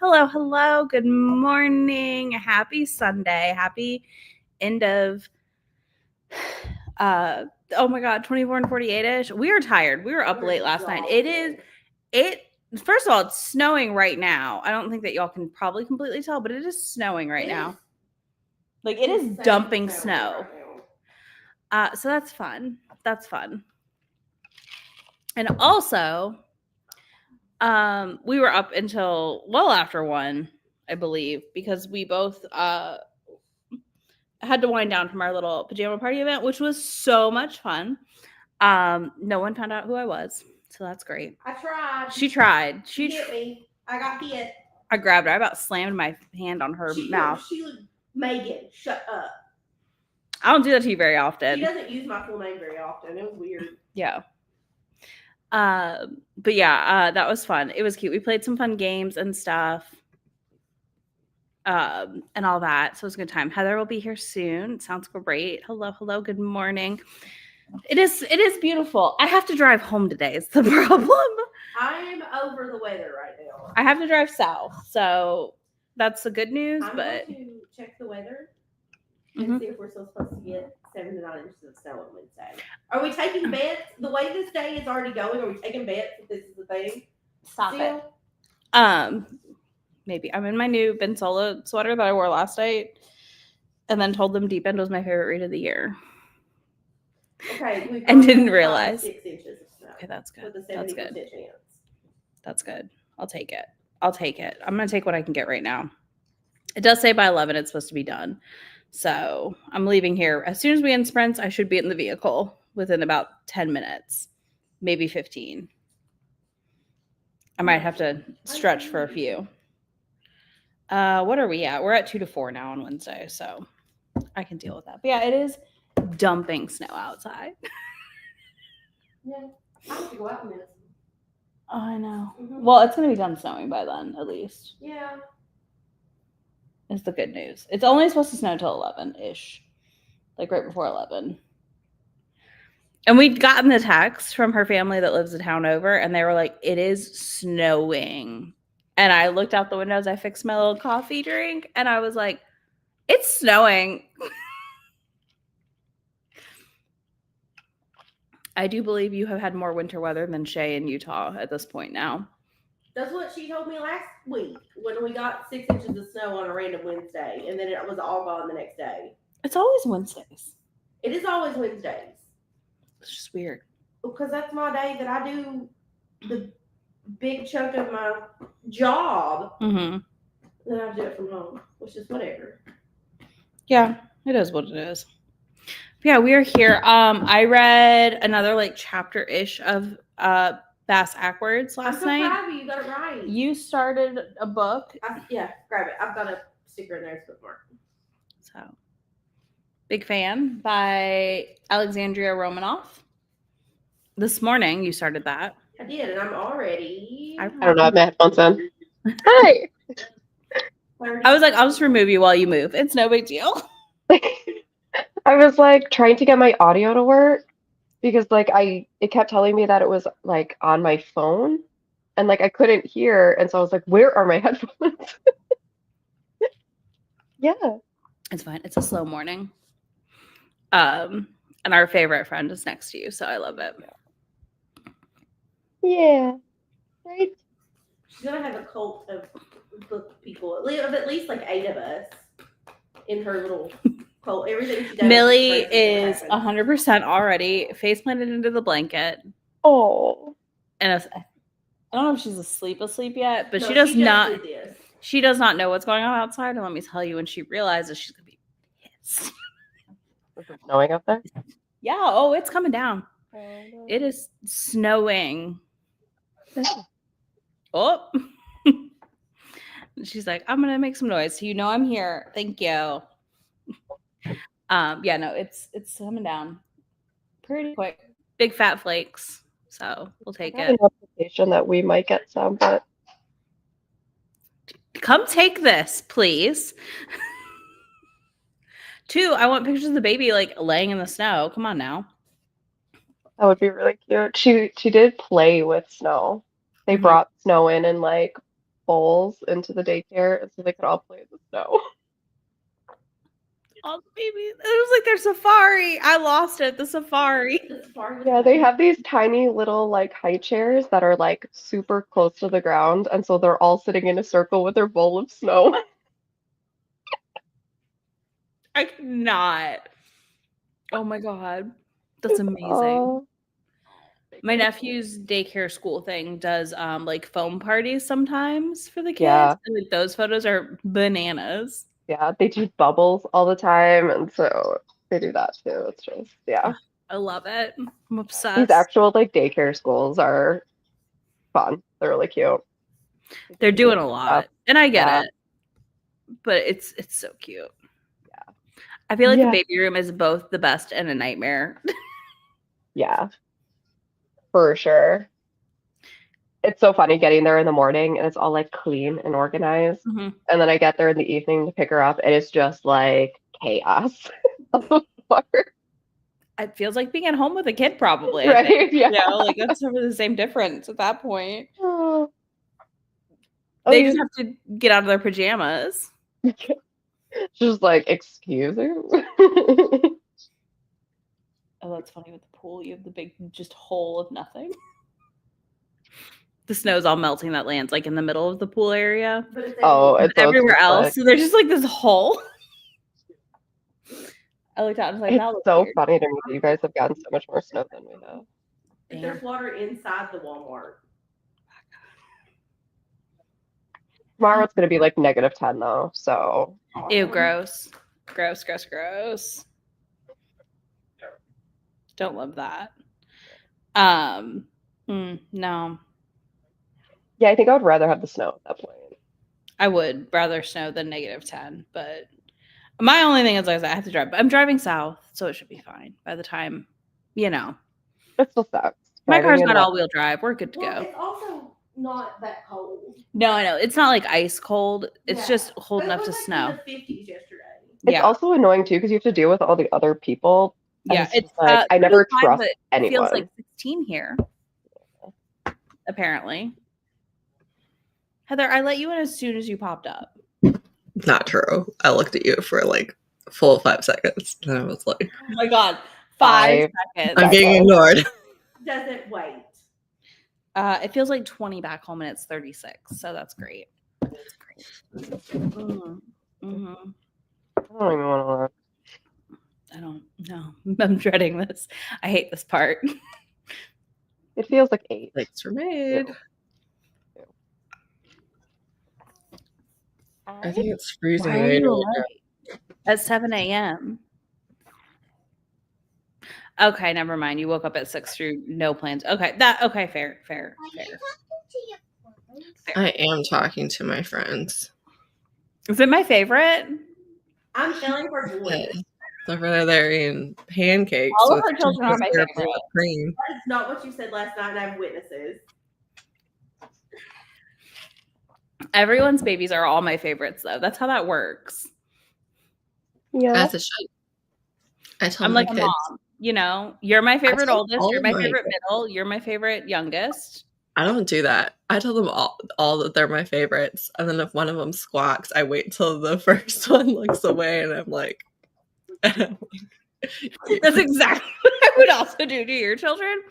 Hello. Good morning. Happy Sunday. Happy end of, oh my God, 24 and 48-ish. We are tired. We were up late last night. First of all, it's snowing right now. I don't think that y'all can probably completely tell, but it is snowing right now. Like, it is dumping snow. So that's fun. And also, we were up until well after 1, I believe, because we both had to wind down from our little pajama party event, which was so much fun. No one found out who I was, so that's great. I tried. She tried. She hit me. I got hit. I grabbed her. I about slammed my hand on her mouth. She was Megan. Shut up. I don't do that to you very often. She doesn't use my full name very often. It was weird. Yeah. But yeah, that was fun. It was cute. We played some fun games and stuff. And all that. So it was a good time. Heather will be here soon. Sounds great. Hello. Good morning. It is beautiful. I have to drive home today. Is the problem. I'm over the weather right now. I have to drive south, so that's the good news. I'm going to check the weather and see if we're still supposed to get 7 to 9 inches of snow on Wednesday. Are we taking bets? The way this day is already going, are we taking bets if this is the thing? Stop it. Maybe. I'm in my new Ben Solo sweater that I wore last night, and then told them Deep End was my favorite read of the year. Okay, and didn't realize. 6 inches of snow. Okay, that's good. With a 70% chance. That's good. I'll take it. I'm gonna take what I can get right now. It does say by 11 it's supposed to be done, so I'm leaving here as soon as we end sprints. I should be in the vehicle within about 10 minutes, maybe 15. I might have to stretch for a few. What are we at? We're at 2 to 4 now on Wednesday, so I can deal with that. But yeah, it is dumping snow outside. Yeah, I have to go out in minutes. Oh, I know. Mm-hmm. Well, it's going to be done snowing by then, at least. Yeah. It's the good news. It's only supposed to snow until 11-ish, like right before 11. And we'd gotten the text from her family that lives a town over, and they were like, it is snowing. And I looked out the windows, I fixed my little coffee drink, and I was like, it's snowing. I do believe you have had more winter weather than Shay in Utah at this point now. That's what she told me last week when we got 6 inches of snow on a random Wednesday, and then it was all gone the next day. It's always Wednesdays. It is always Wednesdays. It's just weird. Because that's my day that I do the big chunk of my job. Mm-hmm. Then I do it from home, which is whatever. Yeah, it is what it is. Yeah, we are here. I read another like chapter-ish of Bass Ackwards last night. I'm so proud of you. You got it right. You started a book. Yeah, grab it. I've got a sticker in there. It's bookmark. So, big fan by Alexandria Romanoff. This morning you started that. I did, and I'm already. I don't know. I have my headphones on. Hi. I was like, I'll just remove you while you move. It's no big deal. I was like trying to get my audio to work because like it kept telling me that it was like on my phone and like I couldn't hear, and so I was like, where are my headphones? Yeah. It's fine. It's a slow morning. And our favorite friend is next to you, so I love it. Yeah. Right. She's gonna have a cult of book people, at least like 8 of us in her little cult. Everything she does. Millie is 100% already face planted into the blanket. Oh. And I don't know if she's asleep yet, but no, she does not. She does not know what's going on outside. And let me tell you, when she realizes, she's gonna be pissed. Is it snowing out there? Yeah. Oh, it's coming down. No. It is snowing. Oh. She's like, I'm gonna make some noise so you know I'm here. Thank you. Yeah, no, it's coming down pretty quick. Big fat flakes. So we'll take it. An application that we might get some, but come take this, please. 2, I want pictures of the baby like laying in the snow. Come on now. That would be really cute. She did play with snow. They brought snow in and like bowls into the daycare, and so they could all play in the snow. All the babies. It was like their safari. I lost it. The safari. The safari was Yeah, they amazing. have these tiny little like high chairs that are like super close to the ground, and so they're all sitting in a circle with their bowl of snow. I cannot. Oh my god. That's amazing. Oh, My nephew's daycare school thing does like foam parties sometimes for the kids. yeah, And like those photos are bananas. yeah, they do bubbles all the time, and so they do that too. It's just, yeah. I love it. I'm These obsessed. actual like daycare schools are fun. They're really cute. They're doing a lot. And I get Yeah. it. But it's so cute. Yeah. I feel like Yeah. the baby room is both the best and a nightmare. Yeah, for sure. It's so funny getting there in the morning and it's all like clean and organized. Mhm. And then I get there in the evening to pick her up and it's just like chaos. It feels like being at home with a kid, probably. Right? I think. Yeah. You know, like that's sort of the same difference at that point. Oh, They just have to get out of their pajamas. just like, excuse me. Oh, that's funny with the pool. You have the big just hole of nothing. The snow's all melting that lands like in the middle of the pool area. But it's Oh, everywhere. it's so Everywhere else, sick. so there's just like this hole. I looked out and was like, that It's looks so weird. funny to me that you guys have gotten so much more snow than we have. If there's water inside the Walmart. Tomorrow it's gonna be like -10 though, so Ew, gross. Gross, gross, gross. Don't love that. No. yeah, I think I would rather have the snow at that point. I would rather snow than -10, but my only thing is like I have to drive. But I'm driving south, so it should be fine by the time, you know. It still sucks. My Driving car's in not the- all-wheel drive. We're good to Well, go. it's also not that cold. No, I know. It's not like ice cold. It's Yeah. just cold But it enough was to like snow. in the 50s yesterday. It's Yeah. also annoying too because you have to deal with all the other people. And Yeah, it's it's just like I never 35, trust but it anyone. feels like 16 here. Apparently. Heather, I let you in as soon as you popped up. Not true. I looked at you for like full 5 seconds, and I was like, Oh my god. 5 seconds. I'm getting ignored. Doesn't wait. It feels like 20 back home and it's 36, so that's great. That's great. Mhm. Mhm. I don't even want to look. I don't know. I'm dreading this. I hate this part. It feels like 8. Thanks, made. I think it's freezing. Why are right you now. awake at 7 a.m.? Okay, never mind. You woke up at 6 through no plans. Okay, fair. I am talking to my friends. Is it my favorite? I'm telling for boys. So over there eating pancakes. All of with our children are my syrup favorite. and cream. That is not what you said last night, and I have witnesses. Everyone's babies are all my favorites, though. That's how that works. Yeah. As it should. I tell I'm my like a kids. mom. You know, you're my favorite tell oldest. all You're of my my favorite kids. middle. You're my favorite youngest. I don't do that. I tell them all that they're my favorites, and then if one of them squawks, I wait till the first one looks away, and I'm like, That's exactly what I would also do to your children.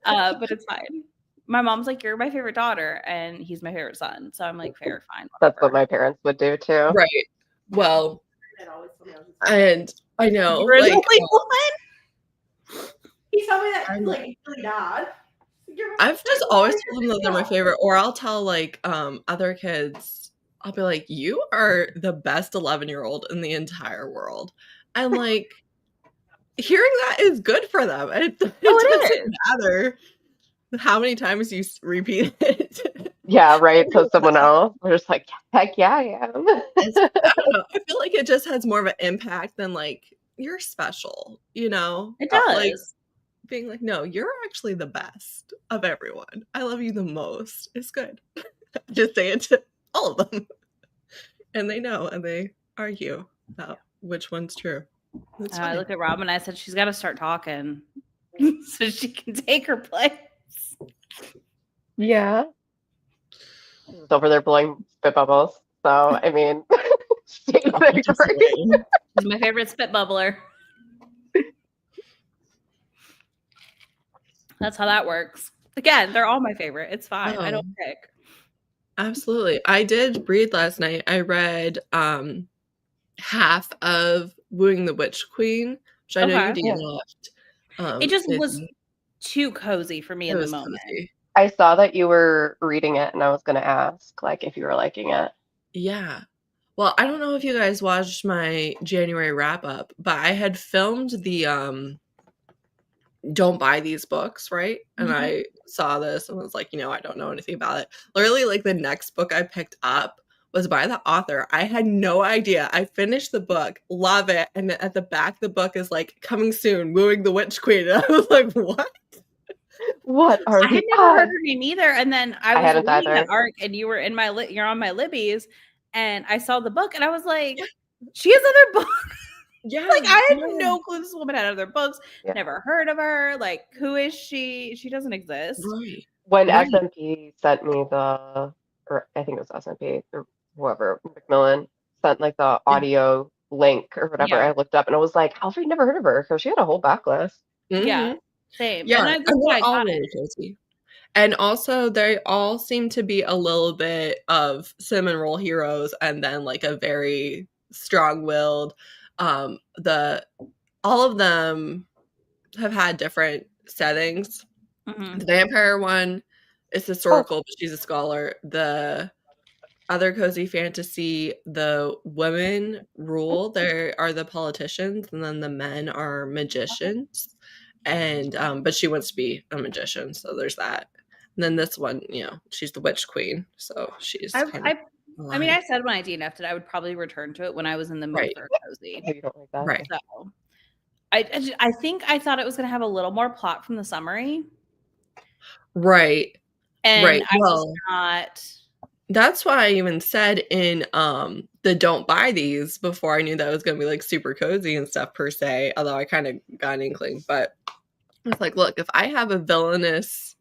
But it's fine. My mom's like, you're my favorite daughter, and he's my favorite son. So I'm like, fair, fine. That's whatever. what my parents would do too. right. Well, That always told me I was just- and I know, You're the like, only one. He told me that I'm- like he really died. I've just always told them that they're my favorite, or I'll tell like other kids, I'll be like, you are the best 11-year-old in the entire world. And like hearing that is good for them. It doesn't matter how many times you repeat it. Yeah, right. So someone else, we're just like, heck yeah, I am. I don't know. I feel like it just has more of an impact than like you're special, you know? It does. Like being like, no, you're actually the best of everyone. I love you the most. It's good. Just say it to all of them. And they know, and they argue about which one's true. That's I fine. looked at Rob and I said, she's got to start talking so she can take her place. Yeah. Just over there blowing spit bubbles. So I mean, same Oh, thing, just right? wait. He's my favorite spit bubbler. That's how that works. Again, they're all my favorite. It's fine. I Oh, don't pick. absolutely. I did read last night. I read half of Wooing the Witch Queen, which I know you Okay. Yeah. DNF'd. It just was Sydney. too cozy for me It in the was moment. cozy. I saw that you were reading it, and I was gonna ask, like, if you were liking it. Yeah. Well, I don't know if you guys watched my January wrap up, but I had filmed the don't buy these books, right? And Mhm. I saw this and was like, I don't know anything about it. Literally, like the next book I picked up was by the author. I had no idea. I finished the book, love it, and then at the back of the book is like coming soon, Wooing the Witch Queen. And I was like, what? What are I had the never heard odds? her name either, and then I I was hadn't reading that either. arc, and you were in my you're on my Libby's, and I saw the book, and I was like, she has other books. Yeah. Like I had yeah. no clue this woman had other books. Yeah. Never heard of her. Like who is she? She doesn't exist. Right. When Right. SMP sent me or I think it was SMP or whoever, Macmillan sent like the audio link or whatever, Yeah. I looked up and I was like, how have I never heard of her? Because she had a whole backlist. Yeah. Mhm. Same. Yeah. And And that's why I they're all got really it. cozy. And also, they all seem to be a little bit of cinnamon roll heroes, and then like a very strong-willed. All of them have had different settings. Mhm. The vampire one is Oh, historical, but she's a scholar. The other cozy fantasy, the women rule. There are the politicians, and then the men are magicians. And but she wants to be a magician, so there's that. And then this one, she's the witch queen, so she's kind of I mean, aligned. I said when I DNF'd it, I would probably return to it when I was in the mood Right, for a cozy. you don't like that? right. So I think I thought it was gonna have a little more plot from the summary, Right, and right. I was Well, not. that's why I even said in the don't buy these before I knew that it was gonna be like super cozy and stuff per se, although I kind of got an inkling, but I was like, look, if I have a villainous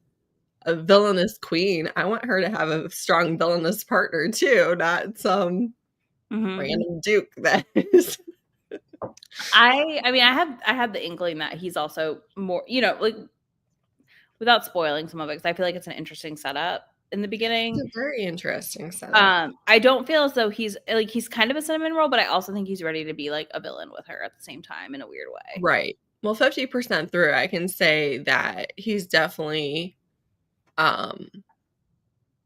queen, I want her to have a strong villainous partner too, not some Mhm. random duke that is. I mean, I had the inkling that he's also more, like without spoiling some of it, because I feel like it's an interesting setup in the beginning. It's a very interesting setup. I don't feel as though he's kind of a cinnamon roll, but I also think he's ready to be like a villain with her at the same time in a weird way. Right. Well, 50% through, I can say that he's definitely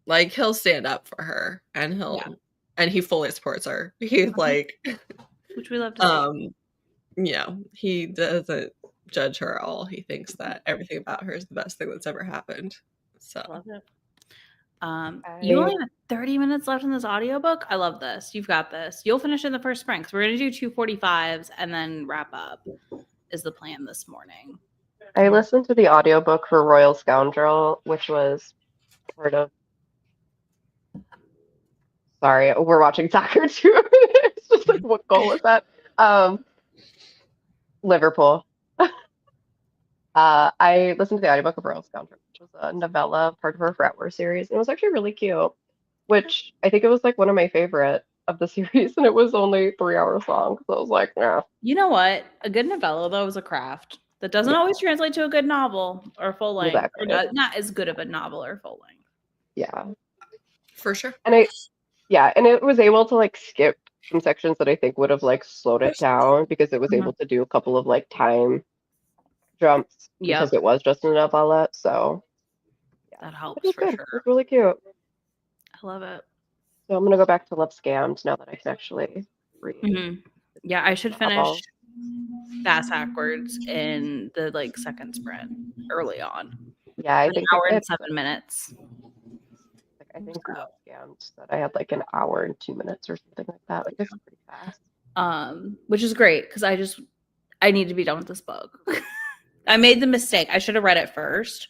like he'll stand up for her and he fully supports her. He's like Which we love to see. He doesn't judge her at all. He thinks that everything about her is the best thing that's ever happened. So Love it. You I only have 30 minutes left in this audiobook. I love this. You've got this. You'll finish in the first sprint because we're gonna do 245s and then wrap up is the plan this morning. I listened to the audiobook for Royal Scoundrel, which was part of. Sorry, we're watching soccer too. It's just like, what goal is that? Liverpool. I listened to the audiobook of Royal Scoundrel, which was a novella, part of her Fratware series, and it was actually really cute. Which I think it was like one of my favorite of the series, and it was only 3 hours long. So I was like, yeah, You know what? A good novella though is a craft that doesn't yeah, always translate to a good novel or full length, or exactly. not as good of a novel or full length. Yeah, for sure. and it was able to like skip some sections that I think would have like slowed it down because it was able to do a couple of like time jumps because Yep, it was just a novella. So yeah, that it helps was for good. It sure. was really cute. I love it. So I'm gonna go back to Love Scammed now that I can actually read Mhm. Yeah, I should finish novels. Fast Backwards in the second sprint early on. Yeah, I An think hour and it's 7 minutes. like I think Love Scammed that I had like an hour and 2 minutes or something like that. Like it's pretty fast. Which is great because I need to be done with this book. I made the mistake. I should have read it first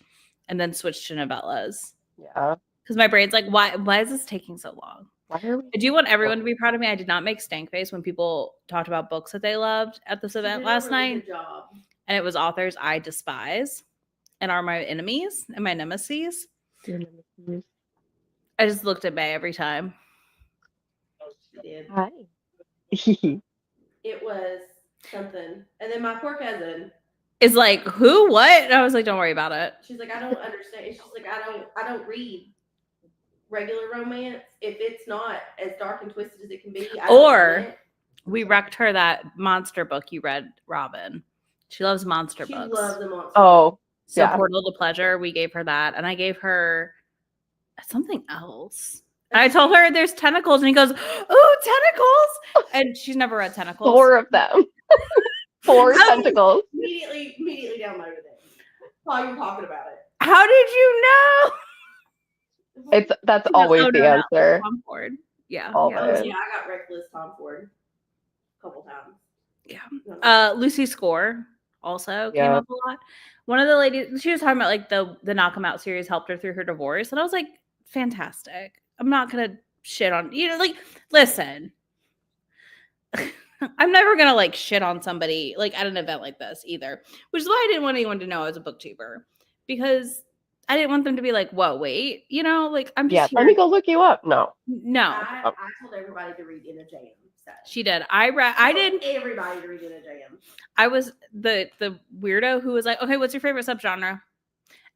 and then switched to novellas. Yeah. Because my brain's like, why is this taking so long? Why are we? I do want everyone to be proud of me. I did not make stank face when people talked about books that they loved at this event last night. Good job. And it was authors I despise and are my enemies and my nemesis. Your nemesis? I just looked at May every time. She did. Hi. It was something. And then my poor cousin, It's like, who? What? And I was like, don't worry about it. she's like, I don't understand. She's like, I don't read regular romance if it's not as dark and twisted as it can be. I don't Or want it. we wrecked her that monster book you read, Robin. She loves monster She books. loves the monster. Oh, So yeah. Portal to Pleasure, we gave her that. And I gave her something else. And I told her there's tentacles. And he goes, oh, tentacles. And she's never read Tentacles. 4 of them. 4 tentacles. Immediately downloaded it while you were talking about it. How did you know? That's She goes, always "Oh, the no, answer. Tom Ford. Yeah. Always. Yeah. Oh, yeah, I got reckless Tom Ford a couple times. Yeah. Lucy Score also came Yeah. up a lot. One of the ladies, she was talking about like the Knock 'Em Out series helped her through her divorce. And I was like, fantastic. I'm not going to shit on, like, listen, I'm never going to like shit on somebody like at an event like this either, which is why I didn't want anyone to know I was a booktuber, because I didn't want them to be like, whoa, wait, like I'm just Let me go look you up. No. No, I told everybody to read In a Jam. So. she did. I did. Everybody to read In a Jam. I was the weirdo who was like, okay, what's your favorite subgenre?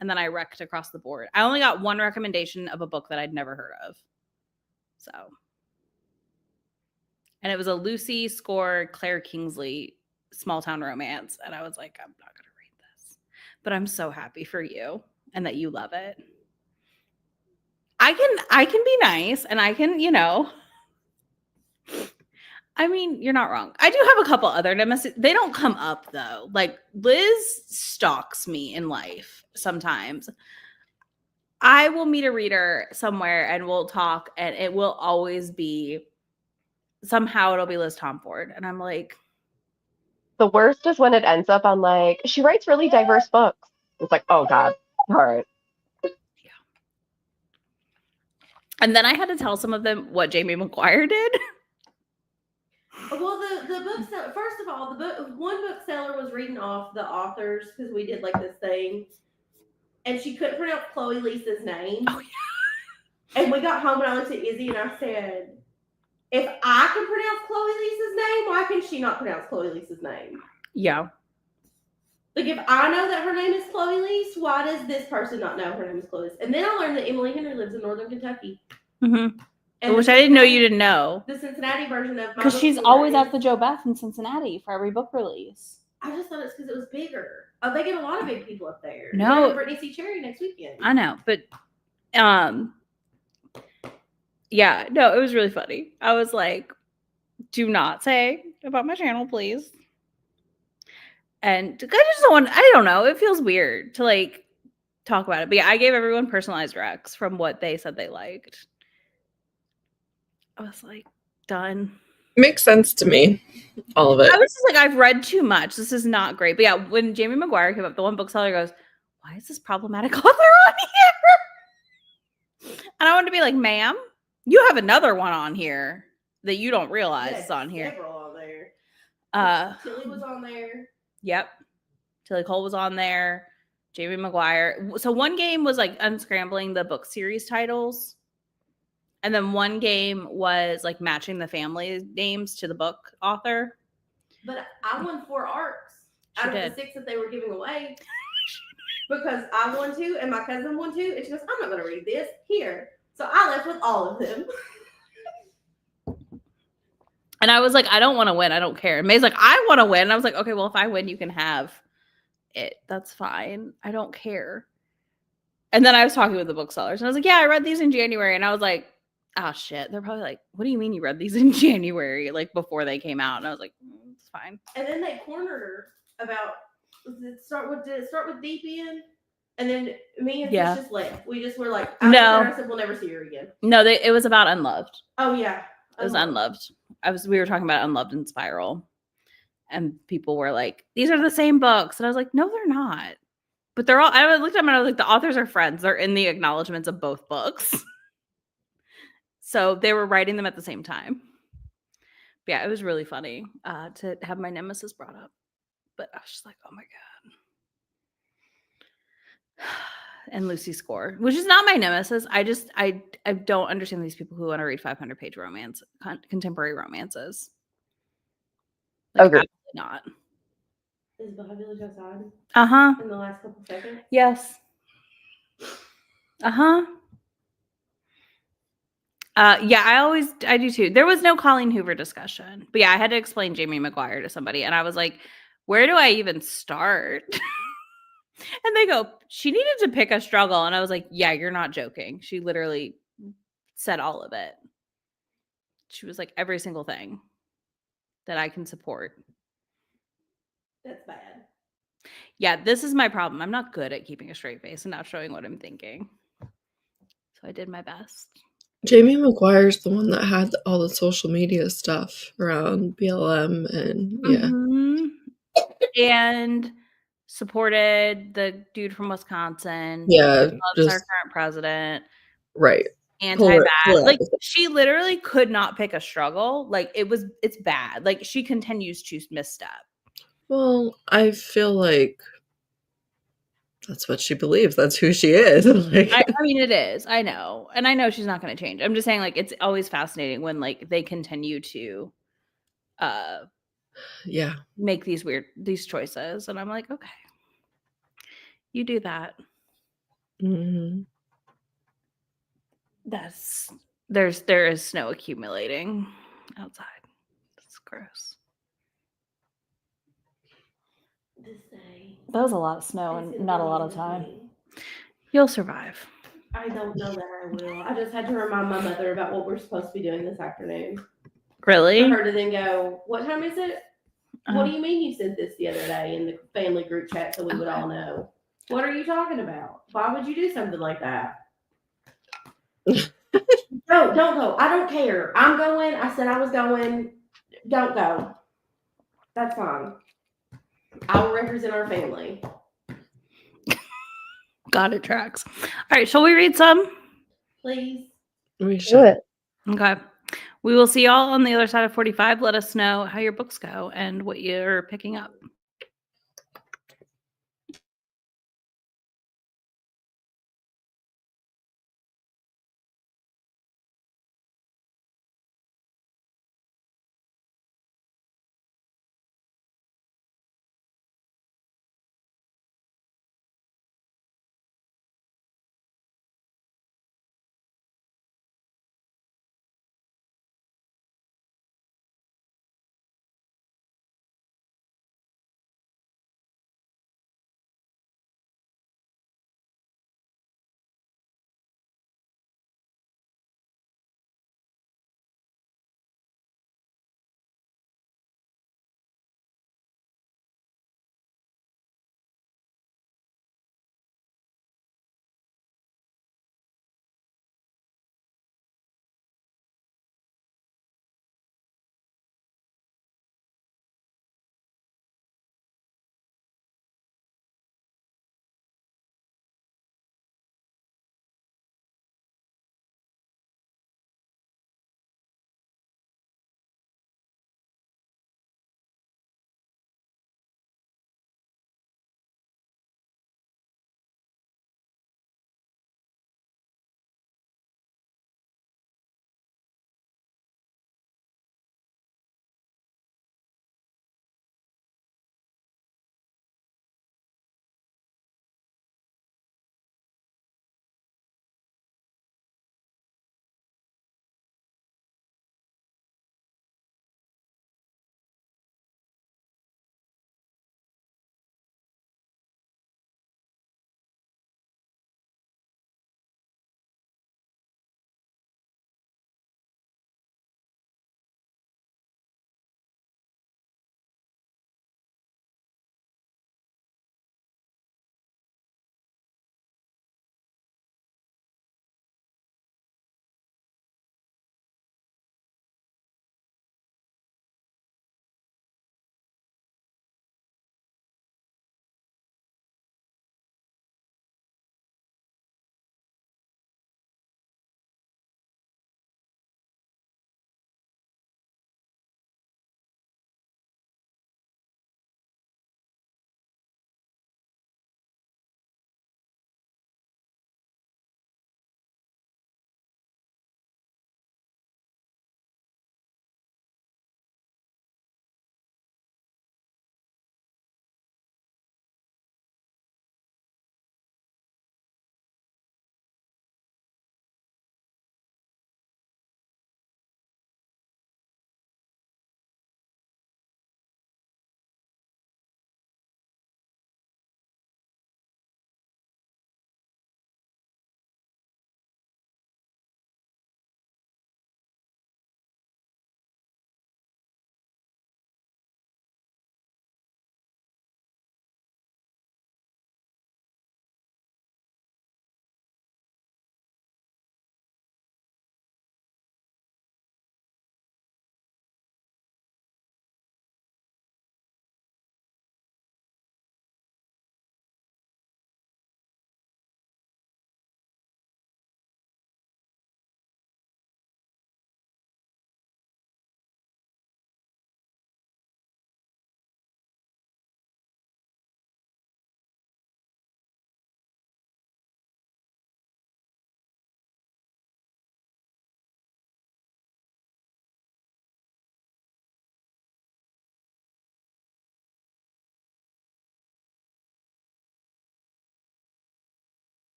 And then I wrecked across the board. I only got one recommendation of a book that I'd never heard of. So, and it was a Lucy Score, Claire Kingsley small town romance. And I was like, I'm not going to read this, but I'm so happy for you and that you love it. I can be nice and I can, I mean, you're not wrong. I do have a couple other nemesis. They don't come up though. Like Liz stalks me in life sometimes. I will meet a reader somewhere and we'll talk, and it will always be somehow it'll be Liz Tomford. And I'm like, The worst is when it ends up on like, she writes really diverse books. It's like, oh God. All right. yeah. And then I had to tell some of them what Jamie McGuire did. Well, the bookseller, first of all, one bookseller was reading off the authors because we did like this thing, and she couldn't pronounce Chloe Lisa's name. Oh, yeah. And we got home and I looked at Izzy and I said, if I can pronounce Chloe Lisa's name, why can she not pronounce Chloe Lisa's name? Yeah. Like, if I know that her name is Chloe Lise, why does this person not know her name is Chloe Lise? And then I learned that Emily Henry lives in Northern Kentucky. Mm-hmm. And Which I didn't know you didn't know. The Cincinnati version of my Because she's bookstore always is- at the Joe Beth in Cincinnati for every book release. I just thought it's because it was bigger. Oh, they get a lot of big people up there. No. They're having Brittany C. Cherry next weekend. I know, but yeah, no, it was really funny. I was like, do not say about my channel, please. And I just don't I don't know. It feels weird to like talk about it. But yeah, I gave everyone personalized recs from what they said they liked. I was like, done. Makes sense to me. All of it. I was just like, I've read too much. This is not great. But yeah, when Jamie McGuire came up, the one bookseller goes, why is this problematic author on here? And I wanted to be like, ma'am, you have another one on here that you don't realize is on here. Several on there. Tilly was on there. Yep. Tilly Cole was on there. Jamie McGuire. So one game was like unscrambling the book series titles. And then one game was like matching the family names to the book author. But I won 4 arcs She out of did. the 6 that they were giving away. Because I won 2 and my cousin won 2. And she goes, I'm not going to read this. Here. So I left with all of them. And I was like, I don't want to win. I don't care. And May's like, I want to win. And I was like, okay, well, if I win, you can have it. That's fine. I don't care. And then I was talking with the booksellers. And I was like, yeah, I read these in January. And I was like, oh, shit. They're probably like, what do you mean you read these in January? Like before they came out. And I was like, it's fine. And then they cornered her about, did it start with Deep End? And then me and Yeah. Sis just left. We just were like, No. I said, we'll never see her again. No, it was about Unloved. Oh, yeah. It was Unloved. We were talking about Unloved and Spiral. And people were like, these are the same books. And I was like, no, they're not. But they're all, I looked at them and I was like, the authors are friends. They're in the acknowledgments of both books. So they were writing them at the same time. But yeah, it was really funny to have my nemesis brought up. But I was just like, oh my God. and Lucy Score, which is not my nemesis. I don't understand these people who want to read 500-page romance, contemporary romances. Like, Agreed. absolutely not. Is Behind Village outside Uh-huh. in the last couple seconds? Yes. Uh-huh. Yeah, I do too. There was no Colleen Hoover discussion, but yeah, I had to explain Jamie McGuire to somebody, and I was like, where do I even start? And they go, she needed to pick a struggle. And I was like, yeah, you're not joking. She literally said all of it. She was like, every single thing that I can support. That's bad. Yeah, this is my problem. I'm not good at keeping a straight face and not showing what I'm thinking. So I did my best. Jamie McGuire's the one that had all the social media stuff around BLM and yeah. Mm-hmm. And supported the dude from Wisconsin. Yeah, Loves our just current president. right. Anti-bad. Like, everything. she literally could not pick a struggle. Like, it's bad. Like, she continues to misstep. Well, I feel like that's what she believes. That's who she is. Like, I mean, it is. I know. And I know she's not going to change. I'm just saying, like, it's always fascinating when, like, they continue to yeah. make these choices. And I'm like, okay, you do that. Mm-hmm. There is snow accumulating outside. It's gross. This day. That was a lot of snow It's and gonna not be a lot of the time. 20. You'll survive. I don't know that I will. I just had to remind my mother about what we're supposed to be doing this afternoon. Really? For her to then go, what time is it? What do you mean you sent this the other day in the family group chat so we would all know? What are you talking about? Why would you do something like that? No, don't go. I don't care. I'm going. I said I was going. Don't go. That's fine. I will represent our family. God, it tracks. All right, shall we read some? Please. We Do should. it. Okay. We will see y'all on the other side of 45. Let us know how your books go and what you're picking up.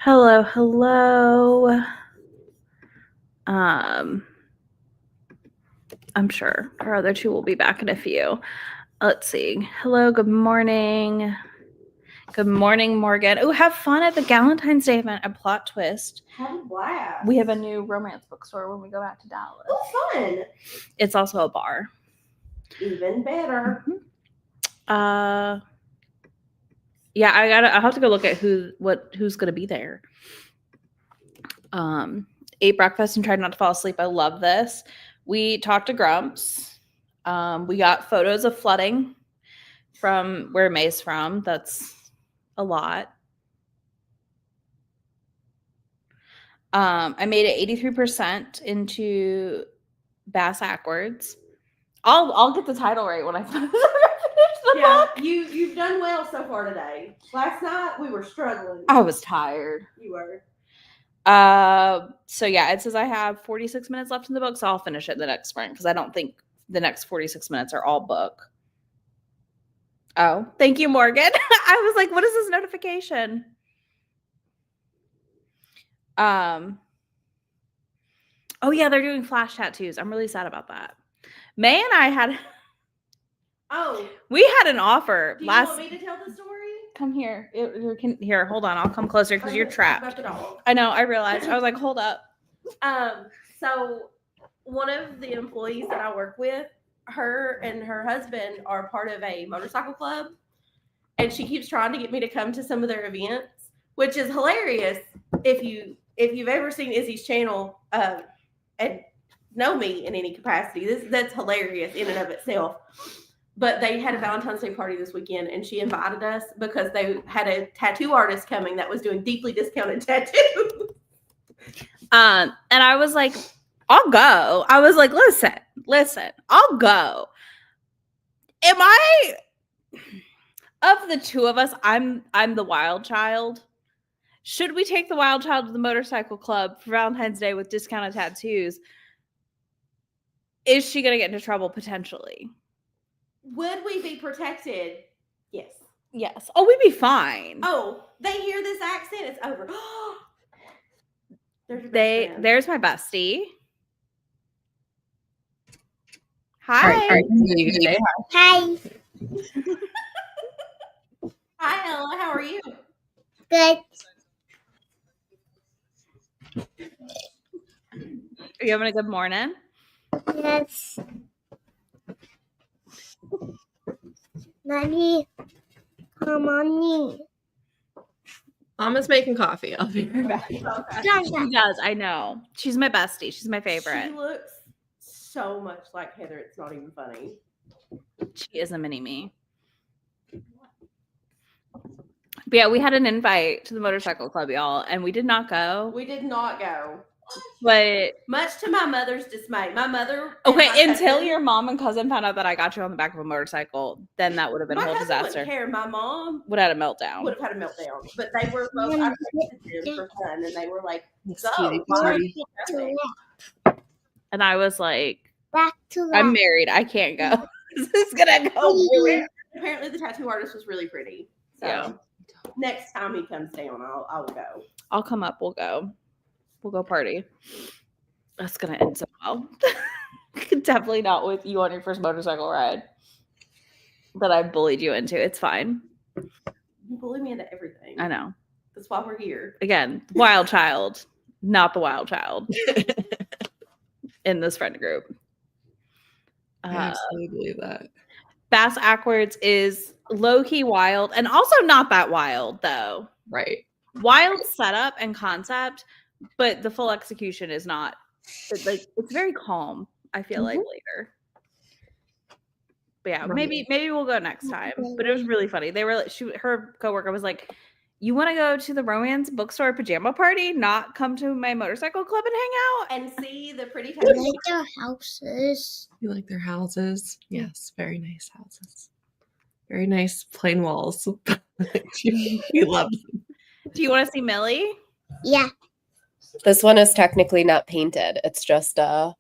Hello, hello. I'm sure our other two will be back in a few. Let's see. Hello, good morning. Good morning, Morgan. Oh, have fun at the Valentine's Day event. A plot twist. Have a blast. We have a new romance bookstore when we go back to Dallas. Oh, fun. It's also a bar. Even better. Yeah, I'll have to go look at who's gonna be there. Ate breakfast and tried not to fall asleep. I love this. We talked to Grumps. We got photos of flooding from where May's from. That's a lot. I made it 83% into Bass Backwards. I'll get the title right when I finish the book. You've done well so far today. Last night we were struggling. I was tired. You were. So yeah, it says I have 46 minutes left in the book, so I'll finish it the next sprint because I don't think the next 46 minutes are all book. Oh, thank you, Morgan. I was like, what is this notification? Oh yeah, they're doing flash tattoos. I'm really sad about that. May and I had we had an offer Do you last. want me to tell the story? Come here. Here, hold on. I'll come closer because you're trapped. About the dog. I know. I realized. I was like, hold up. So one of the employees that I work with, her and her husband are part of a motorcycle club, and she keeps trying to get me to come to some of their events, which is hilarious. If you've ever seen Izzy's channel and know me in any capacity, that's hilarious in and of itself. But they had a Valentine's Day party this weekend, and she invited us because they had a tattoo artist coming that was doing deeply discounted tattoos. And I was like, I'll go. I was like, listen, I'll go. Am I, of the two of us, I'm the wild child. Should we take the wild child to the motorcycle club for Valentine's Day with discounted tattoos? Is she going to get into trouble potentially? Would we be protected? Yes. Yes. Oh, we'd be fine. Oh, they hear this accent, it's over. There's your best friend. There's my bestie. Hi. All right, you can say Hi. Hi, Ella. How are you? Good. Are you having a good morning? Yes. Mommy. Mommy. Mama's making coffee. I'll be right back. Okay. She does. I know. She's my bestie. She's my favorite. She looks so much like Heather. It's not even funny. She is a mini me. But yeah, we had an invite to the motorcycle club, y'all, and we did not go. We did not go. But Much to my mother's dismay. My mother. okay, and my until cousin- your mom and cousin found out that I got you on the back of a motorcycle, then that would have been a my whole cousin disaster. wouldn't care. My mom Would have had a meltdown. would have had a meltdown. But they were both. I texted them for fun, and they were like, "Go." Cutie why patootie. are you going? And I was like, Back to I'm left. married. I can't go. This is gonna go really. Apparently, the tattoo artist was really pretty. So Yeah. next time he comes down, I will go. I'll come up. We'll go. We'll go party. That's gonna end so well. Definitely not with you on your first motorcycle ride that I bullied you into. It's fine. You bully me into everything. I know. That's why we're here. Again, wild child, not the wild child in this friend group. I absolutely believe that. Bass Backwards is low-key wild and also not that wild though. Right. Wild setup and concept, but the full execution is not. It's very calm. I feel like later. But yeah, Right. maybe we'll go next time. But it was really funny. They were her coworker was like, "You want to go to the romance bookstore pajama party, not come to my motorcycle club and hang out?" And see the pretty I tattoo. like their houses. You like their houses? Yes, very nice houses. Very nice plain walls. We love them. Do you want to see Millie? Yeah. This one is technically not painted. It's just the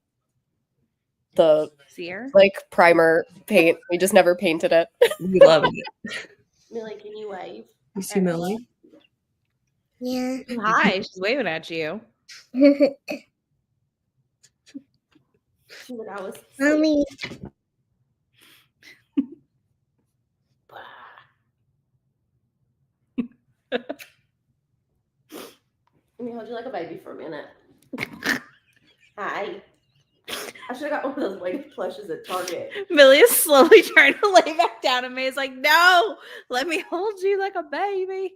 See her? like primer paint. We just never painted it. We love it. Millie, can you wave? You see Millie? Yeah. Hi, she's waving at you. She said I was Mommy. Let me hold you like a baby for a minute. Hi. I should have got one of those lady plushes at Target. Millie is slowly trying to lay back down, and May's like, "No, let me hold you like a baby."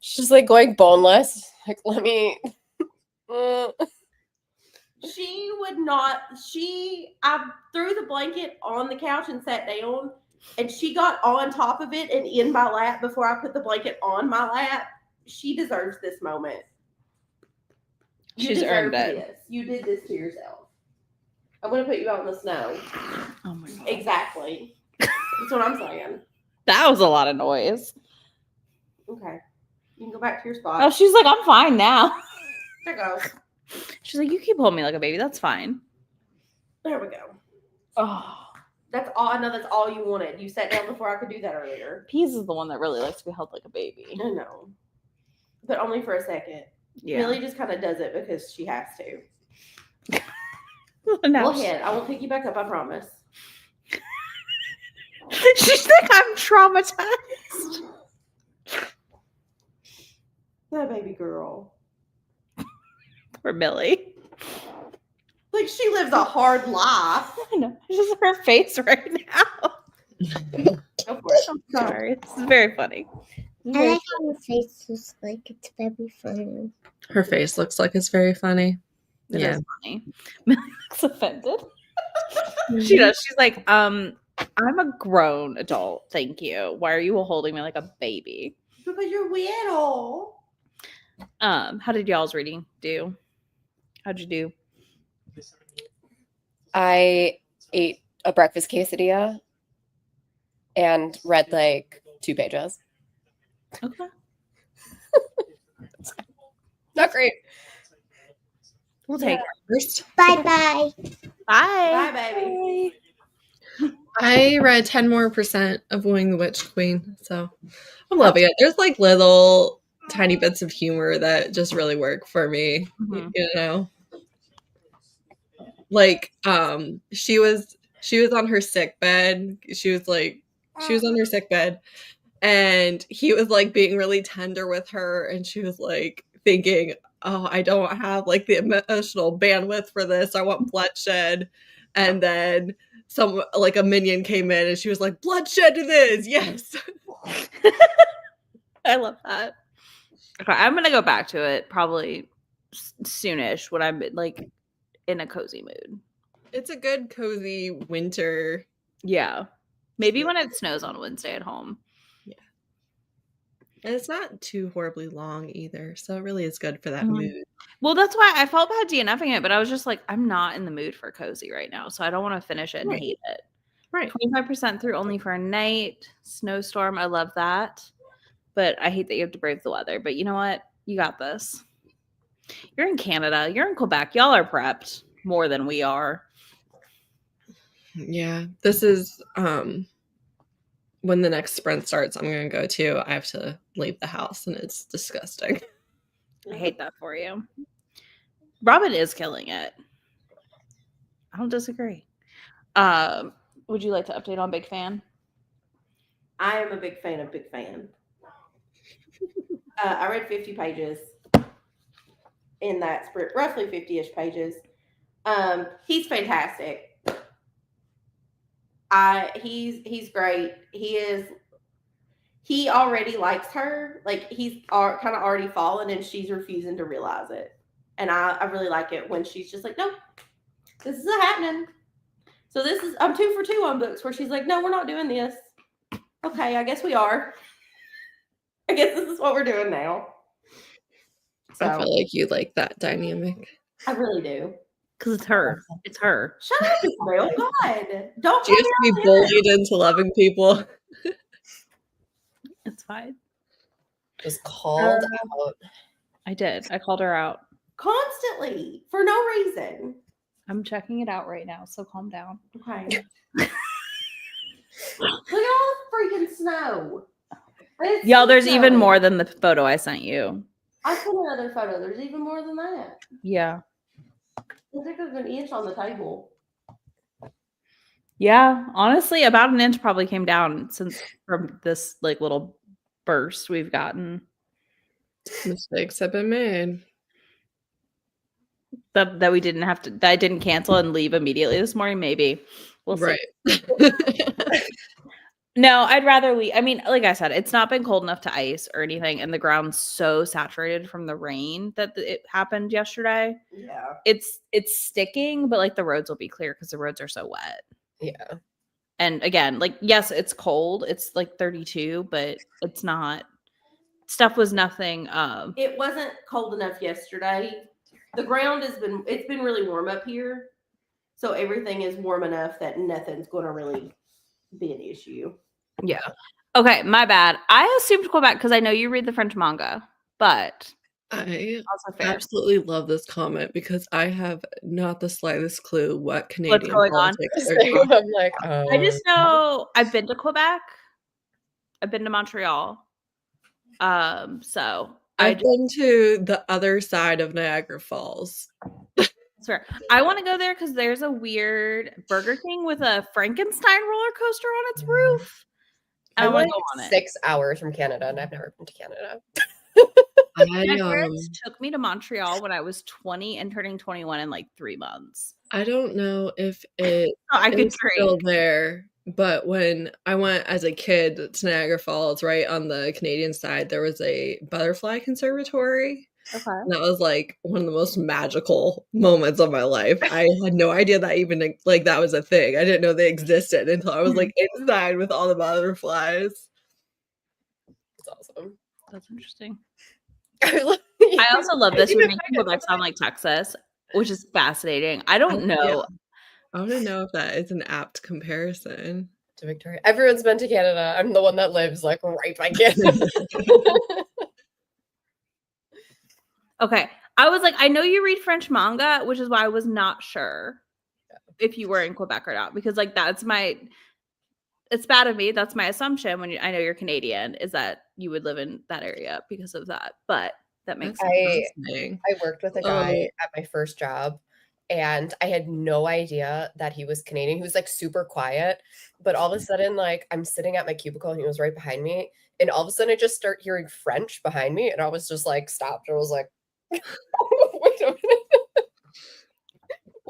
She's like going boneless. Like, let me. She would not. I threw the blanket on the couch and sat down, and she got on top of it and in my lap before I put the blanket on my lap. She deserves this moment. You She's deserve earned it. this. You did this to yourself. I'm gonna put you out in the snow. Oh my god, Exactly. That's what I'm saying. that was a lot of noise. Okay. You can go back to your spot. Oh, she's like, "I'm fine now." There goes. She's like, "You keep holding me like a baby. That's fine." There we go. Oh, That's all. I know that's all you wanted. You sat down before I could do that earlier. Peas is the one that really likes to be held like a baby. I know. But only for a second. Yeah. Millie just kind of does it because she has to. Now Go ahead. I will pick you back up, I promise. she's like, "I'm traumatized." That baby girl. Poor Millie. Like, she lives a hard life. I know. It's just her face right now. Go for it. I'm sorry. This is very funny. I like how her face looks like it's very funny. Her face looks like it's very funny. It Yeah. is funny. Millie looks offended. She does. She's like, I'm a grown adult. Thank you. Why are you holding me like a baby? Because you're little. How did y'all's reading do? How'd you do? I ate a breakfast quesadilla and read like 2 pages. Okay. Not great. We'll take it. First, Bye-bye. Bye. Bye, baby. I read 10 more % of Wooing the Witch Queen, so I'm loving it. There's like little tiny bits of humor that just really work for me, Mhm. you know. Like she was on her sick bed. She was on her sick bed, and he was like being really tender with her, and she was like thinking, "Oh, I don't have like the emotional bandwidth for this. I want bloodshed." And then a minion came in, and she was like, "Bloodshed it is, yes." I love that. Okay, I'm gonna go back to it probably soonish when I'm like in a cozy mood. It's a good cozy winter. Yeah, maybe when it snows on Wednesday at home. And it's not too horribly long either, so it really is good for that Mhm. mood. Well, that's why I felt bad DNFing it, but I was just like, I'm not in the mood for cozy right now, so I don't want to finish it and Right. hate it. Right. 25% through only for a night. Snowstorm, I love that. But I hate that you have to brave the weather. But you know what? You got this. You're in Canada. You're in Quebec. Y'all are prepped more than we are. Yeah. This is when the next sprint starts, I'm gonna go too. I have to leave the house and it's disgusting. I hate that for you. Robin is killing it. I don't disagree. Would you like to update on Big Fan? I am a big fan of Big Fan. I read 50 pages in that sprint, roughly 50-ish pages. He's fantastic. He's great. He already likes her. Like, he's kind of already fallen, and she's refusing to realize it. And I really like it when she's just like, no, this isn't happening. So I'm 2 for 2 on books where she's like, no, we're not doing this. Okay, I guess we are. I guess this is what we're doing now. So I feel like you like that dynamic. I really do. Because it's her. It's her. Shut up, Isabel. God. Don't She has to be bullied into loving people. It's fine. Just called out. I did. I called her out. constantly for no reason. I'm checking it out right now, so calm down. Okay. Look at all the freaking snow. Y'all, there's even snowing. more than the photo I sent you. I put another photo. There's even more than that. Yeah. I think there's an inch on the table. Yeah. Honestly, about an inch probably came down since from this like little burst we've gotten. Mistakes have been made. That we didn't have to, that I didn't cancel and leave immediately this morning. Maybe we'll see. Right. No, I'd rather leave. I mean, like I said, it's not been cold enough to ice or anything, and the ground's so saturated from the rain that it happened yesterday. Yeah. It's sticking, but like the roads will be clear because the roads are so wet. Yeah. And again, like yes, it's cold. It's like 32, but it's not. Stuff was nothing. It wasn't cold enough yesterday. The ground it's been really warm up here. So everything is warm enough that nothing's gonna really be an issue. Yeah. Okay, my bad. I assumed Quebec because I know you read the French manga, but I also fair. absolutely love this comment because I have not the slightest clue what Canadian going on? politics they're talking I'm like, I just know I've been to Quebec. I've been to Montreal. So I've been to the other side of Niagara Falls. swear I want to go there because there's a weird Burger King with a Frankenstein roller coaster on its roof. I I'm want like to go on it. 6 hours from Canada, and I've never been to Canada. My parents took me to Montreal when I was 20 and turning 21 in like 3 months. I don't know if it I could is still there, but when I went as a kid to Niagara Falls, right on the Canadian side, there was a butterfly conservatory. Okay. And that was like one of the most magical moments of my life. I had no idea that even like that was a thing. I didn't know they existed until I was like inside with all the butterflies. It's awesome. That's interesting. I I also love this. You're making Quebec sound like Texas, which is fascinating. I don't know. Yeah. I want to know if that is an apt comparison. To Victoria. Everyone's been to Canada. I'm the one that lives like right by Canada. Okay. I was like, I know you read French manga, which is why I was not sure if you were in Quebec or not. Because like it's bad of me. That's my assumption when I know you're Canadian, is that you would live in that area because of that. But that makes sense. I worked with a guy at my first job, and I had no idea that he was Canadian. He was like super quiet, but all of a sudden, like I'm sitting at my cubicle and he was right behind me, and all of a sudden I just start hearing French behind me, and I was just like stopped. I was like, wait a minute.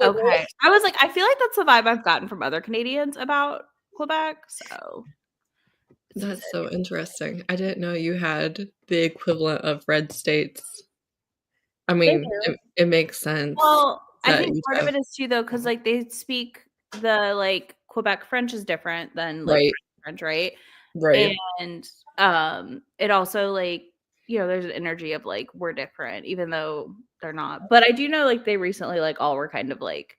Okay. I was like, I feel like that's the vibe I've gotten from other Canadians about Quebec. So that's so interesting. I didn't know you had the equivalent of red states. I mean, it makes sense. Well, I think part of it is too, though, because like they speak the like Quebec French is different than like French, right? Right. And it also like, you know, there's an energy of like we're different, even though they're not. But I do know like they recently like all were kind of like,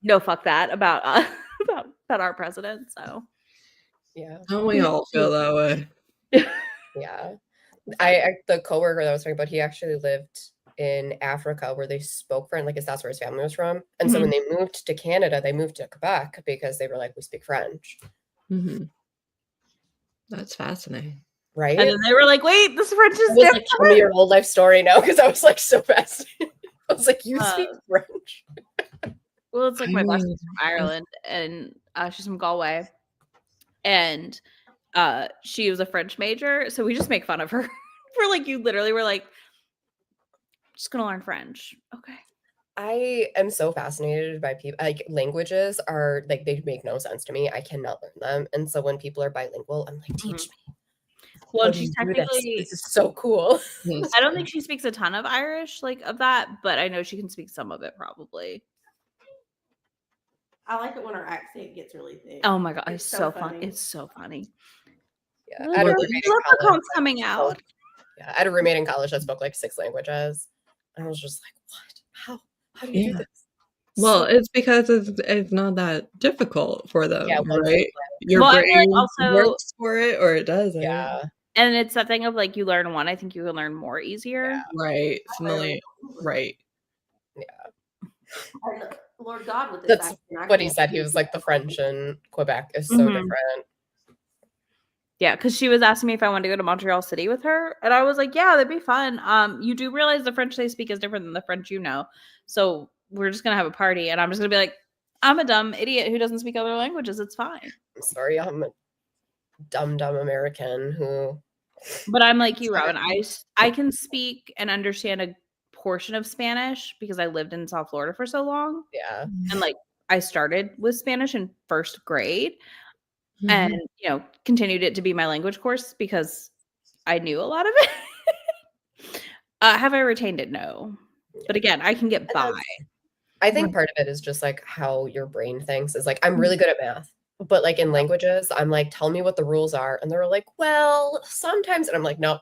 no, fuck that about about our president. So yeah, don't we all feel that way? Yeah, I the coworker that I was talking about, he actually lived in Africa where they spoke French, like that's where his family was from. And so when they moved to Canada, they moved to Quebec because they were like, we speak French. Mm-hmm. That's fascinating. Right. And then they were like, wait, this French is different. Like, tell me your whole life story now, because I was like so fascinated. I was like, you speak French? Well, it's like my best friend's from Ireland, and she's from Galway. And she was a French major, so we just make fun of her. We're like, you literally were like, just gonna learn French. Okay. I am so fascinated by people. Like languages are like they make no sense to me. I cannot learn them, and so when people are bilingual, I'm like, teach me. Well, she's technically this is so cool. I don't think she speaks a ton of Irish, like of that, but I know she can speak some of it probably. I like it when her accent gets really thick. Oh my god, it's so fun. It's so funny. Yeah, leprechauns coming out. Yeah, I had a roommate in college that spoke like 6 languages, and I was just like, what? How do you do this? Well, it's because it's not that difficult for them, right? Your brain also works for it, or it doesn't. Yeah. And it's that thing of like you learn one, I think you can learn more easier. Yeah. Right. Similarly, right. Yeah. Lord God, with this that's what he said. He was like, the French in Quebec is so different. Yeah, because she was asking me if I wanted to go to Montreal City with her, and I was like, "Yeah, that'd be fun." You do realize the French they speak is different than the French you know, so we're just gonna have a party, and I'm just gonna be like, "I'm a dumb idiot who doesn't speak other languages. It's fine." I'm sorry, I'm a dumb American who. But I'm like you, Robin. I can speak and understand a portion of Spanish because I lived in South Florida for so long, Yeah. and like I started with Spanish in first grade. Mhm. And continued it to be my language course because I knew a lot of it. Have I retained it? No, but again, I can get by. I think part of it is just like how your brain thinks is like, I'm really good at math, but like in languages, I'm like, tell me what the rules are, and they're like, well, sometimes, and I'm like, no.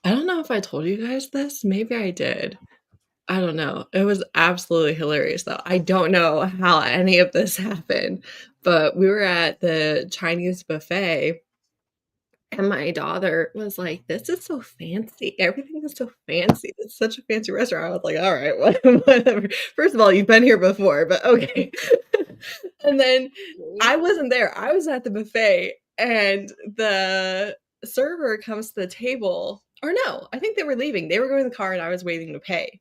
I don't know if I told you guys this. Maybe I did. I don't know. It was absolutely hilarious, though. I don't know how any of this happened, but we were at the Chinese buffet, and my daughter was like, "This is so fancy. Everything is so fancy. It's such a fancy restaurant." I was like, "All right, whatever." First of all, you've been here before, but okay. And then I wasn't there. I was at the buffet, and the server comes to the table. Or no, I think they were leaving. They were going to the car, and I was waiting to pay.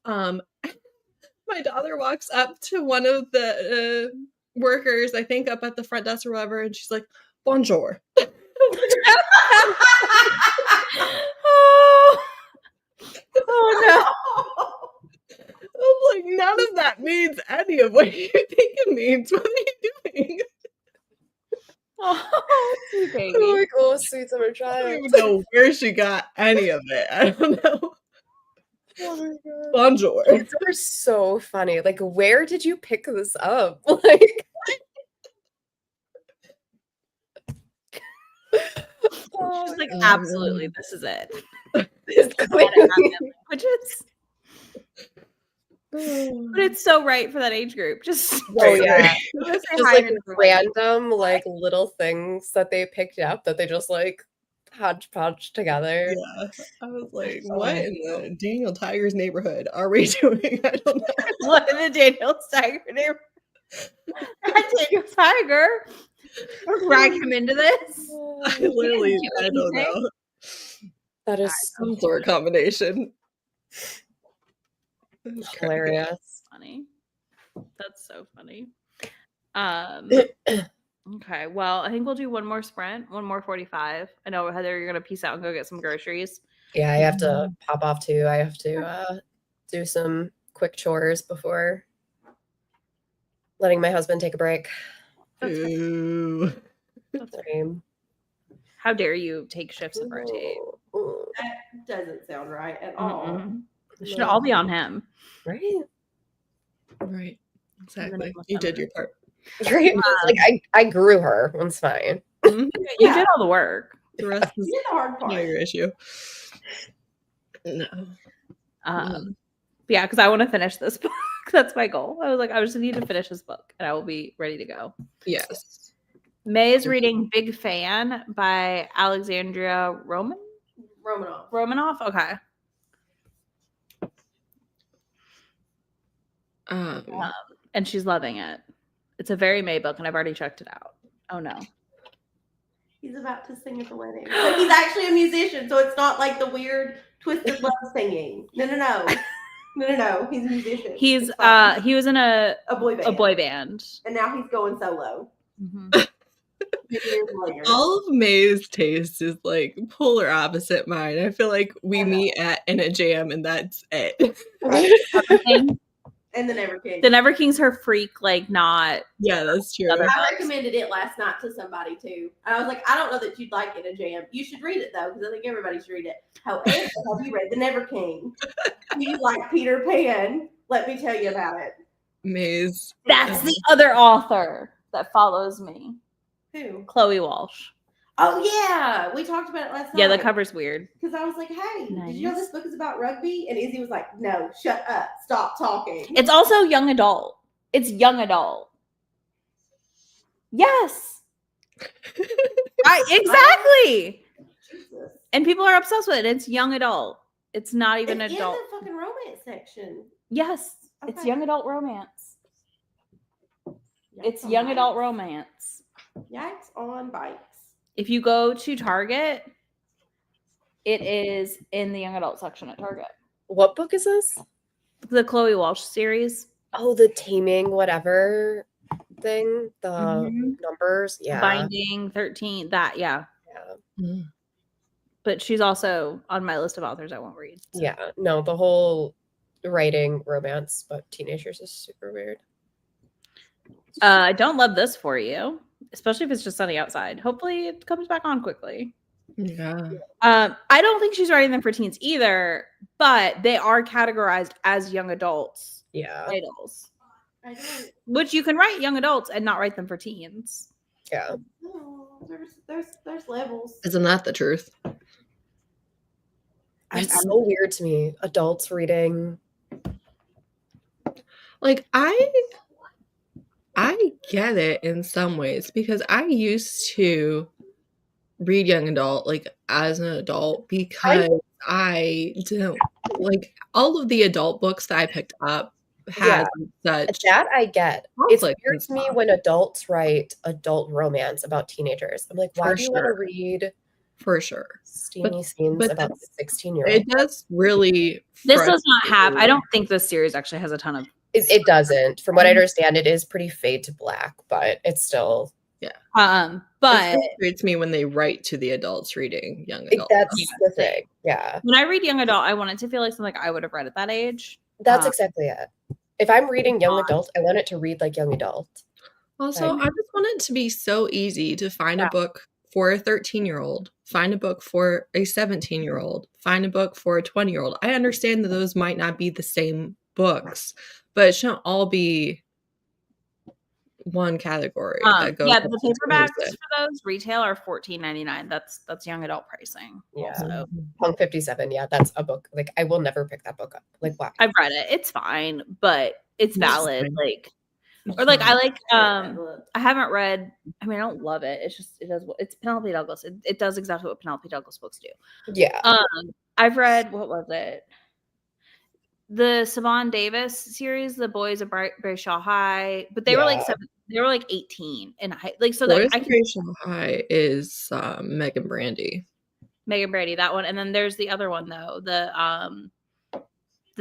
My daughter walks up to one of the workers, I think up at the front desk or whatever, and she's like, "Bonjour." Oh no! I'm like, none of that means any of what you think it means. What are you doing? Oh, sweet I'm baby. like, oh, sweet summer I don't child. even know where she got any of it. I don't know. Oh my God. Bonjour. Kids are so funny. Like, where did you pick this up? Like, She's like, absolutely, this is it. it's clearly. Languages. But it's so right for that age group. Just Oh yeah, let's say just hi like to everyone. random like little things that they picked up that they just like hodgepodge together. Yeah. I was like, Oh, what in the Daniel Tiger's neighborhood are we doing? I don't know. What in the Daniel Tiger neighborhood? Daniel Tiger. Drag him into this. I literally, do I don't anything. know. That is Some sort of combination. It was crazy. hilarious. Funny. That's so funny. Okay, well, I think we'll do one more sprint, one more 45. I know, Heather, you're gonna peace out and go get some groceries. Yeah, I have to pop off too. I have to do some quick chores before letting my husband take a break. Ooh. Same. How dare you take shifts and rotate? Ooh, That doesn't sound right at all. Mm-mm. It should all be on him. right? Right. Exactly. name was You did Summer. your part. Right. Like I grew her. It's fine. You did all the work. The rest is You did the hard not part. your issue. No. But yeah, because I want to finish this book. That's my goal. I was like, I just need to finish this book and I will be ready to go. Yes. May is reading Big Fan by Alexandria Romanoff. Romanoff? Okay. And she's loving it. It's a very May book and I've already checked it out. Oh no. He's about to sing at the wedding. But he's actually a musician, so it's not like the weird twisted love singing. No. He's a musician. He's It's fine. he was in a boy band. band. And now he's going solo. Mhm. 10 years later. All of May's taste is like polar opposite mine. I feel like we meet in a jam and that's it. Everything. And the Never King. The Never King's her freak, like not. Yeah, that's true. Other- I recommended it last night to somebody too. And I was like, I don't know that you'd like it in a jam. You should read it though, because I think everybody should read it. However, have you read The Never King? Do you like Peter Pan? Let me tell you about it. May's. That's the other author that follows me, Who? Chloe Walsh. Oh yeah, we talked about it last night. Yeah, the cover's weird. Because I was like, hey, did you know Nice. this book is about rugby? And Izzy was like, no, shut up. Stop talking. It's also young adult. It's young adult. Yes. Exactly. Jesus. And people are obsessed with it. It's young adult. It's not even It's adult. in the fucking romance section. Yes. It's Okay. young adult romance. It's young adult romance. Yikes on bikes. If you go to Target, it is in the young adult section at Target. What book is this? The Chloe Walsh series. Oh, the taming whatever thing. The Mhm. numbers. Yeah. Binding 13. That, yeah. Yeah. But she's also on my list of authors I won't read. So. Yeah. No, the whole writing romance but teenagers is super weird. I don't love this for you, especially if it's just sunny outside. Hopefully it comes back on quickly. Yeah. I don't think she's writing them for teens either, but they are categorized as young adults Yeah. titles, I don't. which you can write young adults and not write them for teens. Yeah. No, there's levels. Isn't that the truth? It's so weird to me. Adults reading. Like I get it in some ways because I used to read young adult like as an adult because I don't like all of the adult books that I picked up had such That I get. It's conflict weird and to me stuff. when adults write adult romance about teenagers. I'm like, why For do you want to sure. read For sure. steamy scenes but about that's- 16-year-olds? It does really This does not have. I don't think this series actually has a ton of. It doesn't. From what I understand, it is pretty fade to black, but it's still. But it frustrates me when they write to the adults reading young adult. That's Yeah, the thing. Yeah. when I read young adult, I want it to feel like something I would have read at that age. That's exactly it. If I'm reading young adult, I want it to read like young adult. Also, I just want it to be so easy to find a book for a 13-year-old, find a book for a 17-year-old, find a book for a 20-year-old. I understand that those might not be the same books, but it shouldn't all be one category that goes. Yeah, the paperbacks for those retail are $14.99. That's young adult pricing. Yeah. Also. Punk 57. Yeah, that's a book. Like, I will never pick that book up. Like, why? I've read it. It's fine, but it's valid. fine. Like, or like I like. I haven't read. I mean, I don't love it. It's just it does. It's Penelope Douglas. It does exactly what Penelope Douglas books do. Yeah. I've read, what was it? The Savon Davis series, The Boys of Brayshaw High, but they were like they were like 18 and like so Boys like of Brayshaw High is Megan Brandy. Megan Brady, that one, and then there's the other one though, the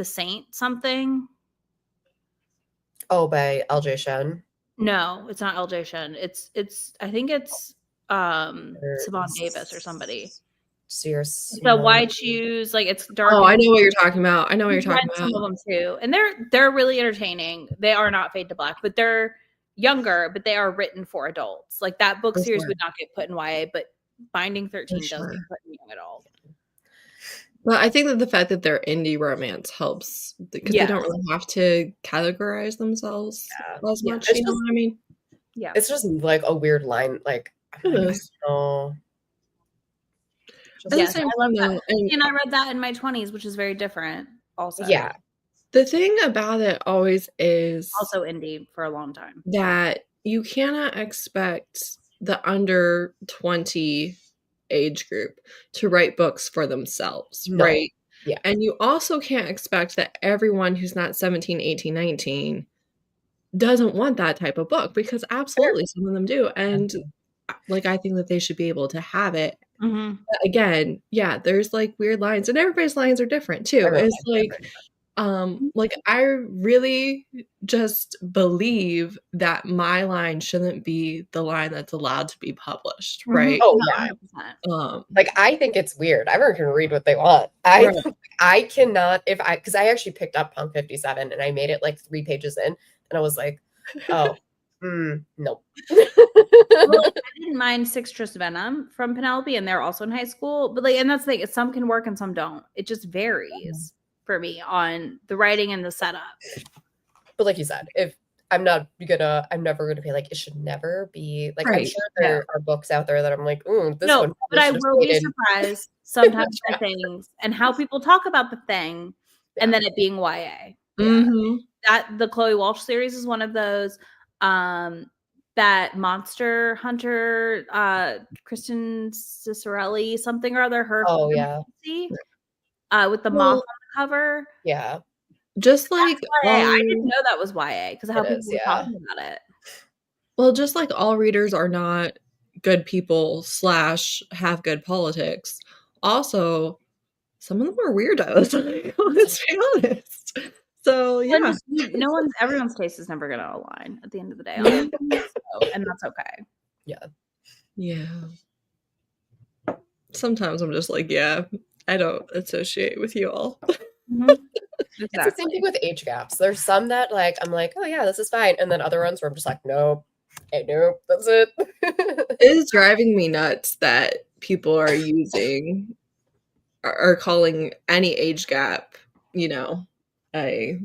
Saint something. Oh, by LJ Shen. No, it's not LJ Shen. It's I think it's Savon Davis or somebody. The Why Choose, like it's dark. Oh, I know what you're talking about. I know what you're talking about. Some of them too, and they're really entertaining. They are not fade to black, but they're younger, but they are written for adults. Like that book series would not get put in YA, but Binding 13 does get put in young adult. Well, I think that the fact that they're indie romance helps because they don't really have to categorize themselves as much. You know what I mean? Yeah, it's just like a weird line. Like, I know. Yes, I love that. And I read that in my 20s, which is very different. Also, yeah. The thing about it always is also indie for a long time that you cannot expect the under 20 age group to write books for themselves, right? Yeah. And you also can't expect that everyone who's not 17, 18, 19 doesn't want that type of book because absolutely some of them do. And like, I think that they should be able to have it. Mm-hmm. But again, there's like weird lines and everybody's lines are different too. It's like I really just believe that my line shouldn't be the line that's allowed to be published, right? Oh yeah. 100%. Like I think it's weird. Everyone can read what they want. I cannot because I actually picked up Punk 57 and I made it like 3 pages in and I was like, oh, nope. Well, I didn't mind Six Tris Venom from Penelope, and they're also in high school. But like, and that's the thing, some can work and some don't. It just varies for me on the writing and the setup. But like you said, if I'm never gonna be like, it should never be like. I'm sure there are books out there that I'm like, this one. But I will be surprised sometimes by things and how people talk about the thing, and then it being YA. Mm-hmm. That the Chloe Walsh series is one of those. That Monster Hunter, Kristen Cicerelli, something or other. Her. Oh yeah. With the moth on the cover. Yeah. Just like I didn't know that was YA because how people were talking about it. Well, just like all readers are not good people / have good politics. Also, some of them are weirdos. Let's be honest. So And yeah, just, everyone's taste is never gonna align at the end of the day, and that's okay. yeah. Sometimes I'm just like, yeah, I don't associate with you all. It's the same thing with age gaps. There's some that like I'm like, oh yeah, this is fine, and then other ones where I'm just like, nope, nope, that's it. It is driving me nuts that people are calling any age gap, you know, a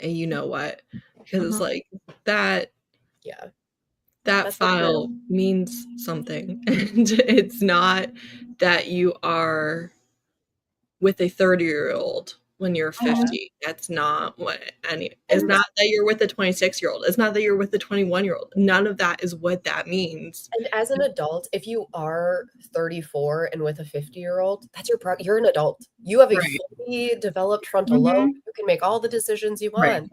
you know what, because it's like that Yeah, that That's file means something, and it's not that you are with a 30-year-old when you're 50. That's not what it's not that you're with a 26-year-old. It's not that you're with a 21-year-old. None of that is what that means. And as an adult, if you are 34 and with a 50-year-old, that's you're an adult. You have a fully developed frontal lobe. You can make all the decisions you want. Right.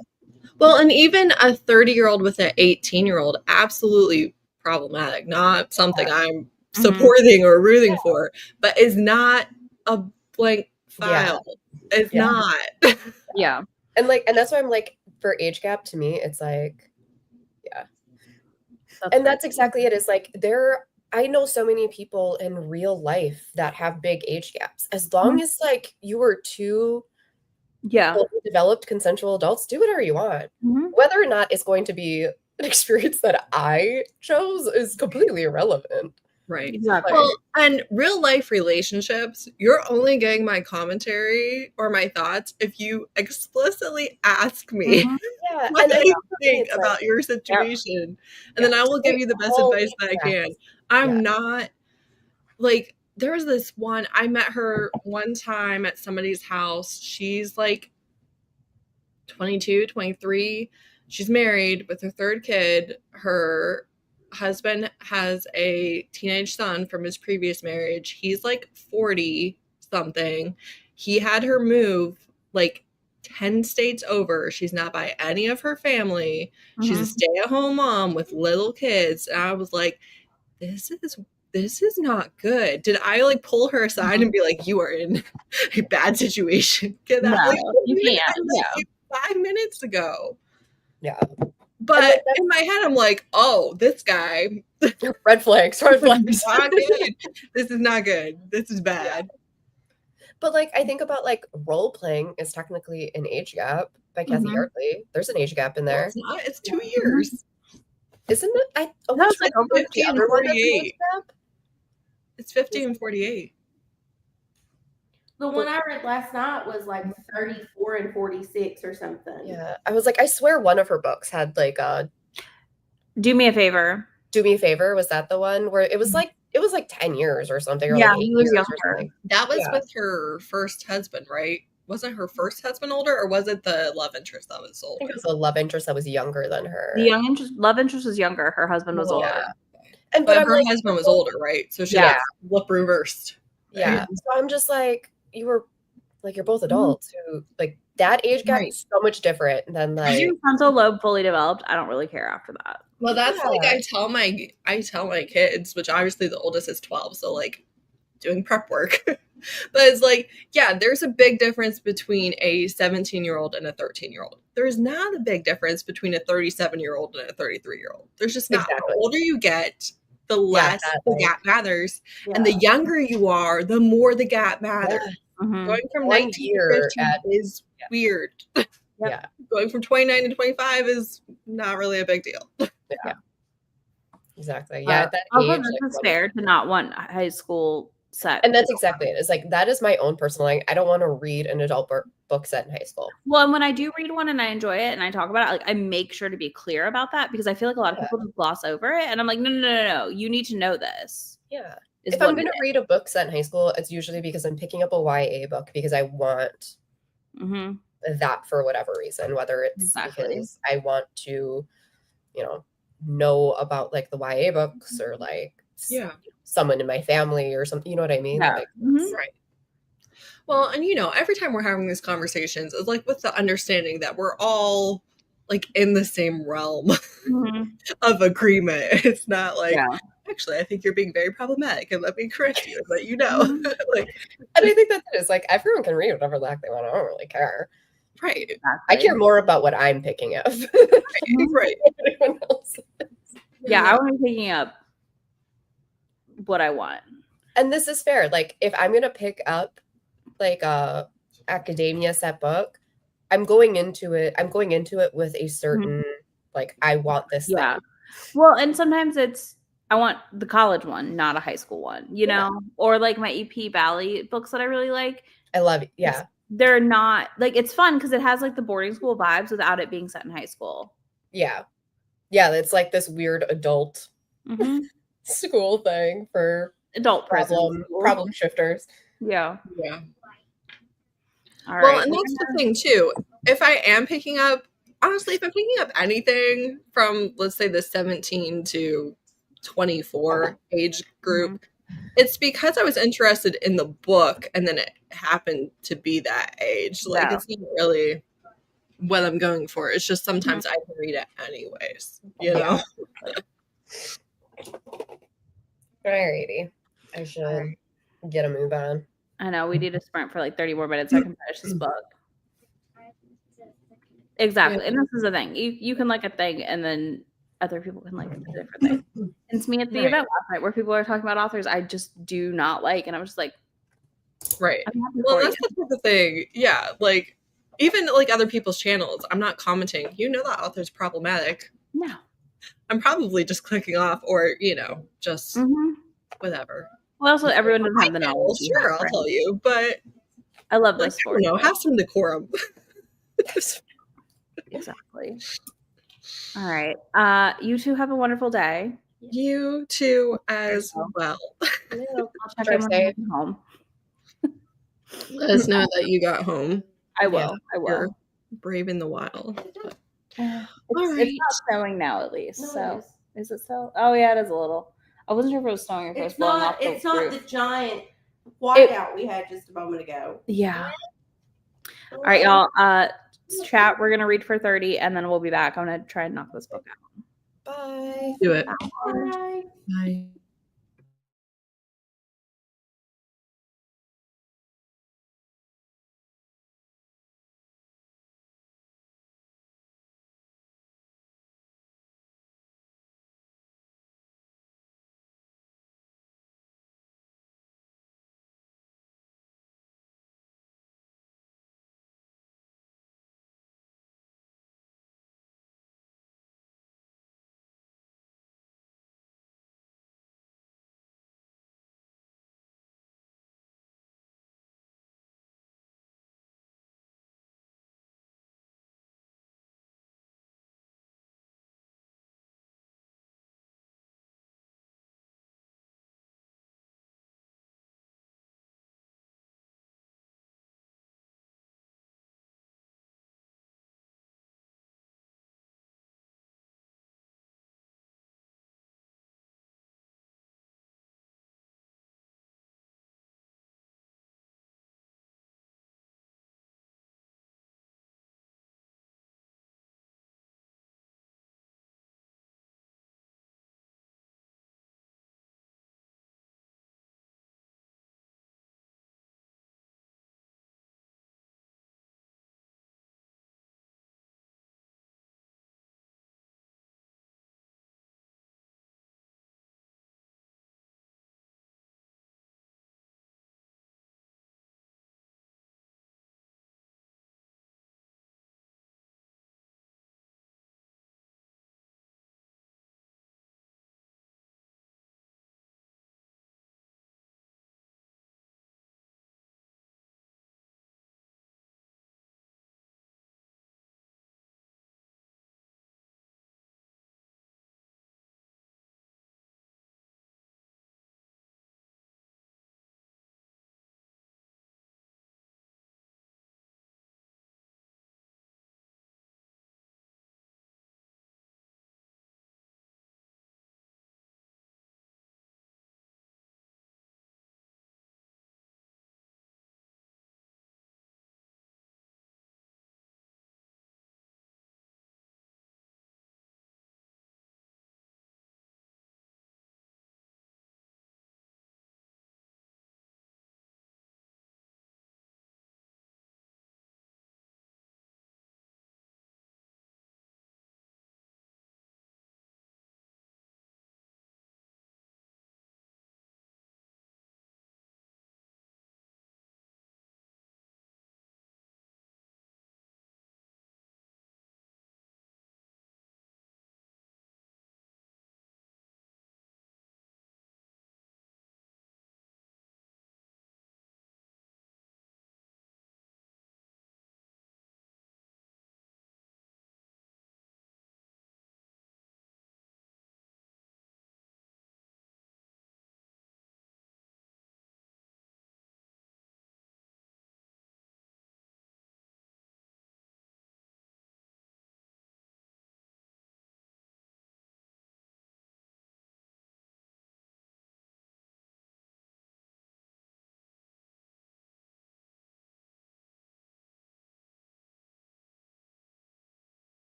Well, and even a 30-year-old with an 18-year-old, absolutely problematic. Not something I'm supporting or rooting for, but is not a blank file. It's not. Yeah. And that's why I'm like, for age gap, to me, it's like, that's exactly it. It's like I know so many people in real life that have big age gaps. As long as like you were two fully developed consensual adults, do whatever you want. Whether or not it's going to be an experience that I chose is completely irrelevant. Right. Exactly. Well, and real life relationships, you're only getting my commentary or my thoughts if you explicitly ask me what I think about your situation. And then I will give you the best advice that I can. I'm not like, there was this one, I met her one time at somebody's house. She's like 22, 23. She's married with her third kid. Her husband has a teenage son from his previous marriage. He's like 40 something. He had her move like 10 states over. She's not by any of her family. She's a stay-at-home mom with little kids. And I was like, this is not good. Did I like pull her aside and be like, you are in a bad situation? Get that? No, Like, you can't. 5 minutes ago. Yeah. But in my head, I'm like, oh, this guy. Red flags. Not good. This is not good. This is bad. But like, I think about like role playing is technically an age gap by Kathy Yardley. There's an age gap in there. It's not. It's 2 years. Isn't it? It's like 50 and 48. It's 50 and 48. The one I read last night was like 34 and 46 or something. Yeah. I was like, I swear one of her books had like Do Me a Favor. Do Me a Favor. Was that the one where it was like 10 years or something? Or Yeah, like 8 he was years younger. or something. That was with her first husband, right? Wasn't her first husband older, or was it the love interest that was I older? think it was a love interest that was younger than her. The love interest was younger. Her husband was older. And But but her I'm like, husband was older, right? So she Yeah. flip reversed. yeah. So I'm just like, you're both adults who like that age gap is so much different than Is like your frontal lobe fully developed? I don't really care after that. Well, that's like I tell my kids, which obviously the oldest is 12, so like doing prep work. But it's like, yeah, there's a big difference between a 17-year-old and a 13-year-old. There's not a big difference between a 37-year-old and a 33-year-old. There's just not. Exactly. The older you get, the less the gap matters. Yeah. And the younger you are, the more the gap matters. Going from 19 to 15 is weird. Yeah. Going from 29 to 25 is not really a big deal. Yeah. Exactly. Yeah. At that also, age, this like, is fair to not want high school set. And that's exactly it. It's like, that is my own personal, like, I don't want to read an adult book set in high school. Well, and when I do read one and I enjoy it and I talk about it, like I make sure to be clear about that because I feel like a lot of people just gloss over it. And I'm like, no. You need to know this. Yeah. If I'm going to read a book set in high school, it's usually because I'm picking up a YA book because I want that for whatever reason, whether it's because I want to, know about like the YA books or like someone in my family or something, you know what I mean? Yeah. Like, right. Well, and every time we're having these conversations, it's like with the understanding that we're all like in the same realm Mhm. of agreement. It's not like, Yeah. actually, I think you're being very problematic, and let me correct you and let you know. Mhm. Like, And I think that is like everyone can read whatever the heck they want. I don't really care. right, I care more about what I'm picking up. Mhm. right. Everyone else. Yeah, I want to be picking up what I want. And this is fair. Like if I'm gonna pick up like a academia set book, I'm going into it with a certain like I want this Yeah. thing. Well, and sometimes it's I want the college one, not a high school one, you Yeah. know? Or like my EP Valley books that I really like. I love it. Yeah. They're not like it's fun because it has like the boarding school vibes without it being set in high school. Yeah. Yeah, it's like this weird adult Mhm. school thing for Adult prison school. problem shifters. Yeah. Yeah. All Well, right. and that's the thing too. If I am picking up, honestly, if I'm picking up anything from, let's say, the 17 to 24 age group, it's because I was interested in the book, and then it happened to be that age. Like, Yeah. it's not really what I'm going for. It's just sometimes I can read it anyways, you know? Alrighty. I should get a move on. I know we need to sprint for like 30 more minutes so I can finish this book. Exactly. Yeah. And this is the thing. You can like a thing and then other people can like a different thing. And it's me at the Right. event last night where people are talking about authors I just do not like. And I was just like, Right. I'm happy Well, for that's you. the type of thing. Yeah. Like, even like other people's channels, I'm not commenting, you know, that author's problematic. No. I'm probably just clicking off or, you know, just whatever. Well, also everyone doesn't have the Well, knowledge. you sure, have, I'll right? tell you, but I love like, this I for don't know, you. have some decorum. Exactly. All right. You two have a wonderful day. You too as well. I'll check Drive in when I safe. get home. Let us know that you got home. I will. Yeah, I You're will. brave in the wild. It's, All it's right. not snowing now, at least. No, so it is it so? Oh yeah, it is a little. I wasn't sure if it was snowing or if it was blowing off the It's not roof. the giant whiteout we had just a moment ago. Yeah. All right, y'all. Chat. We're gonna read for 30, and then we'll be back. I'm gonna try and knock this book out. Bye. Do it. Bye. Bye.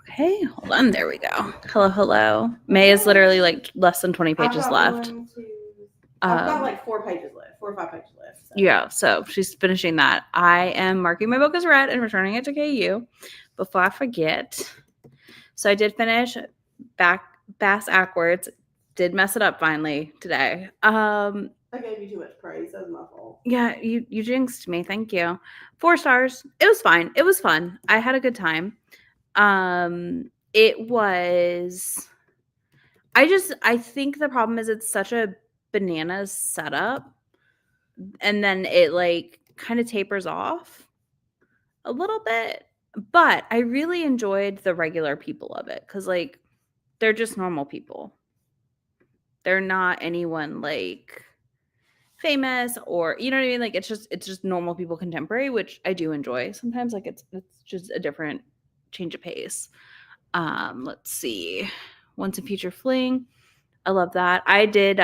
Okay, hold on. There we go. Hello, hello. May is literally like less than 20 pages I've got left. I've got like 4 pages left, 4 or 5 pages left. So. Yeah, so she's finishing that. I am marking my book as read and returning it to KU before I forget. So I did finish Bass Ackwards. Did mess it up finally today. I gave you too much praise. That was my fault. Yeah, you jinxed me. Thank you. 4 stars. It was fine. It was fun. I had a good time. It was. I think the problem is it's such a bananas setup, and then it like kind of tapers off a little bit. But I really enjoyed the regular people of it because like they're just normal people. They're not anyone like famous or you know what I mean? Like it's just normal people contemporary, which I do enjoy. Sometimes like it's just a different change of pace. Let's see. Once a Future Fling. I love that. I did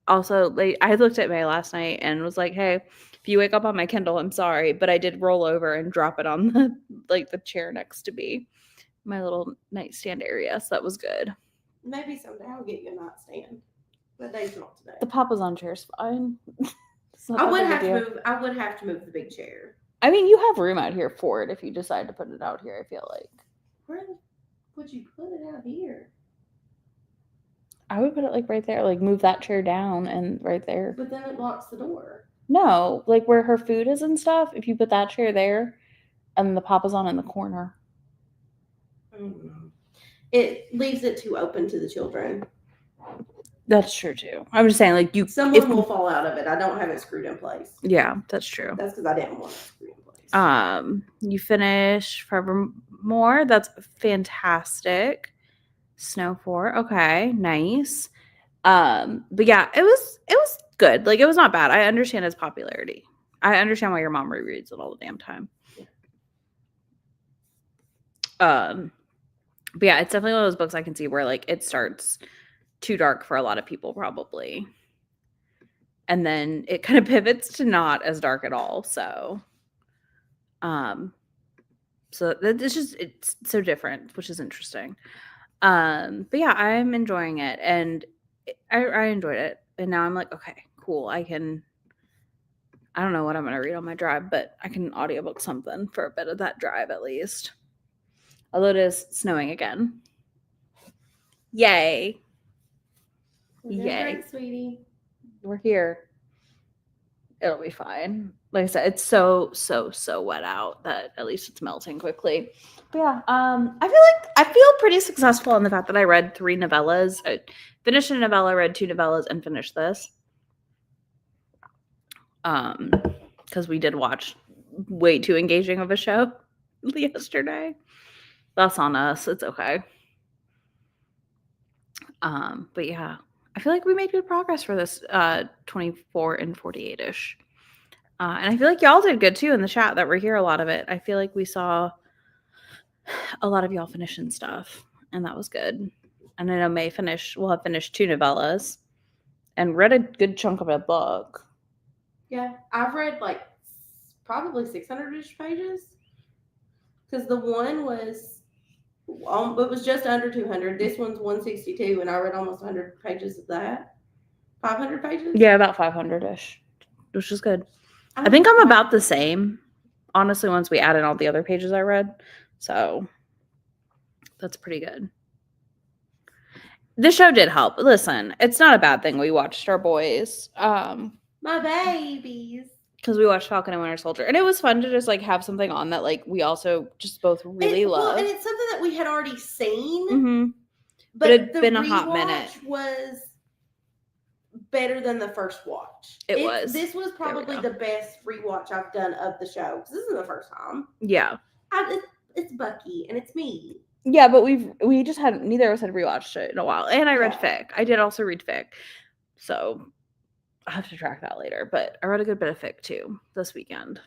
also like I looked at May last night and was like, hey, if you wake up on my Kindle, I'm sorry. But I did roll over and drop it on the chair next to me. My little nightstand area. So that was good. Maybe someday I'll get you a nightstand. But today's not today. The Papa's on chair's fine. I would have to move the big chair. I mean, you have room out here for it if you decide to put it out here, I feel like. Where would you put it out here? I would put it like right there, like move that chair down and right there. But then it blocks the door. No, like where her food is and stuff, if you put that chair there and the Papa's on in the corner. It leaves it too open to the children. That's true too. I'm just saying, like someone will fall out of it. I don't have it screwed in place. Yeah, that's true. That's because I didn't want it screwed in place. You finish Forevermore. That's fantastic. Snow 4. Okay, nice. But yeah, it was good. Like it was not bad. I understand its popularity. I understand why your mom rereads it all the damn time. But yeah, it's definitely one of those books I can see where like it starts too dark for a lot of people probably. And then it kind of pivots to not as dark at all. So it's so different, which is interesting. But yeah, I'm enjoying it and I enjoyed it. And now I'm like, okay, cool. I don't know what I'm going to read on my drive, but I can audiobook something for a bit of that drive at least. Although it is snowing again. Yay. Yay. Great, sweetie. We're here. It'll be fine. Like I said, it's so wet out that at least it's melting quickly. But yeah, I feel pretty successful in the fact that I read 3 novellas. I finished a novella, read 2 novellas, and finished this. Because we did watch way too engaging of a show yesterday. That's on us. It's okay. But yeah, I feel like we made good progress for this 24 and 48-ish. And I feel like y'all did good too in the chat that were here a lot of it. I feel like we saw a lot of y'all finishing stuff, and that was good. And I know May will have finished 2 novellas and read a good chunk of a book. Yeah, I've read like probably 600-ish pages because the one was it was just under 200. This one's 162, and I read almost 100 pages of that. 500 pages? Yeah, about 500-ish, which is good. I think I'm about the same, honestly, once we added all the other pages I read. So that's pretty good. The show did help. Listen, it's not a bad thing we watched our boys. My babies. Because we watched Falcon and Winter Soldier. And it was fun to just like have something on that like we also just both really love. Well, and it's something that we had already seen. Mm-hmm. But it'd been a hot minute. Was better than the first watch. It was. This was probably the best rewatch I've done of the show. Because this is the first time. Yeah. It's Bucky and it's me. Yeah, but we just hadn't, neither of us had rewatched it in a while. And I read fic. I did also read fic. So I'll have to track that later. But I read a good bit of fic too this weekend.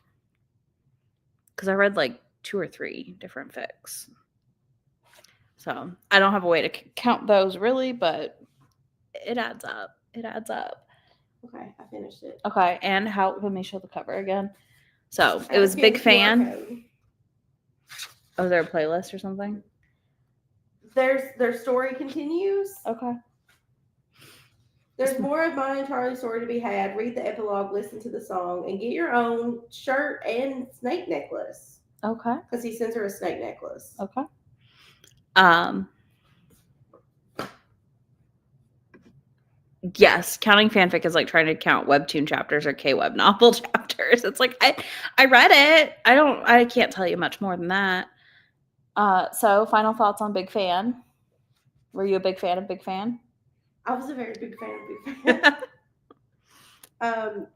Because I read like 2 or 3 different fics. So I don't have a way to count those really, but it adds up. It adds up. Okay, I finished it. Okay, and let me show the cover again. So it was Big Fan. Oh, is there a playlist or something? Their story continues. Okay. There's more of mine and Charlie's story to be had. Read the epilogue, listen to the song, and get your own shirt and snake necklace. Okay. Because he sends her a snake necklace. Okay. Yes, counting fanfic is like trying to count webtoon chapters or K-web novel chapters. It's like I read it. I can't tell you much more than that. So final thoughts on Big Fan. Were you a big fan of Big Fan? I was a very big fan of Big Fan.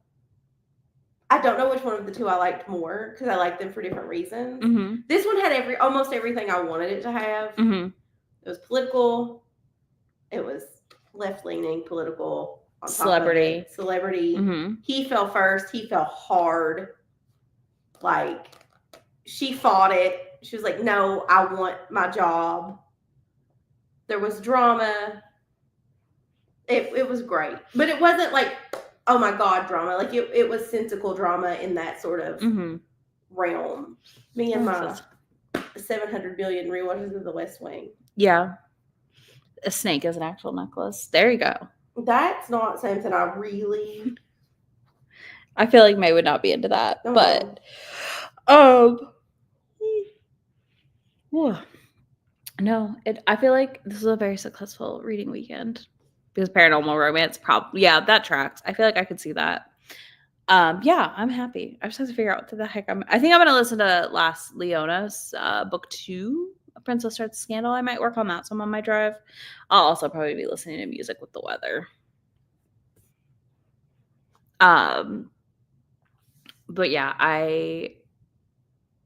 I don't know which one of the two I liked more because I liked them for different reasons. Mm-hmm. This one had almost everything I wanted it to have. Mm-hmm. It was political. It was left-leaning political. On Celebrity. Top of it. Celebrity. Mm-hmm. He fell first. He fell hard. Like, she fought it. She was like, no, I want my job. There was drama. It was great. But it wasn't like, oh my God, drama. Like, it was sensical drama in that sort of realm. Me and my 700 billion rewatches of The West Wing. Yeah. A snake is an actual necklace. There you go. That's not something I really... I feel like May would not be into that. Oh. But, no, I feel like this was a very successful reading weekend. Because paranormal romance, that tracks. I feel like I could see that. Yeah, I'm happy. I just have to figure out what the heck I think I'm going to listen to Last Leona's book 2, A Princess Starts a Scandal. I might work on that some on my drive. I'll also probably be listening to music with the weather. But yeah, I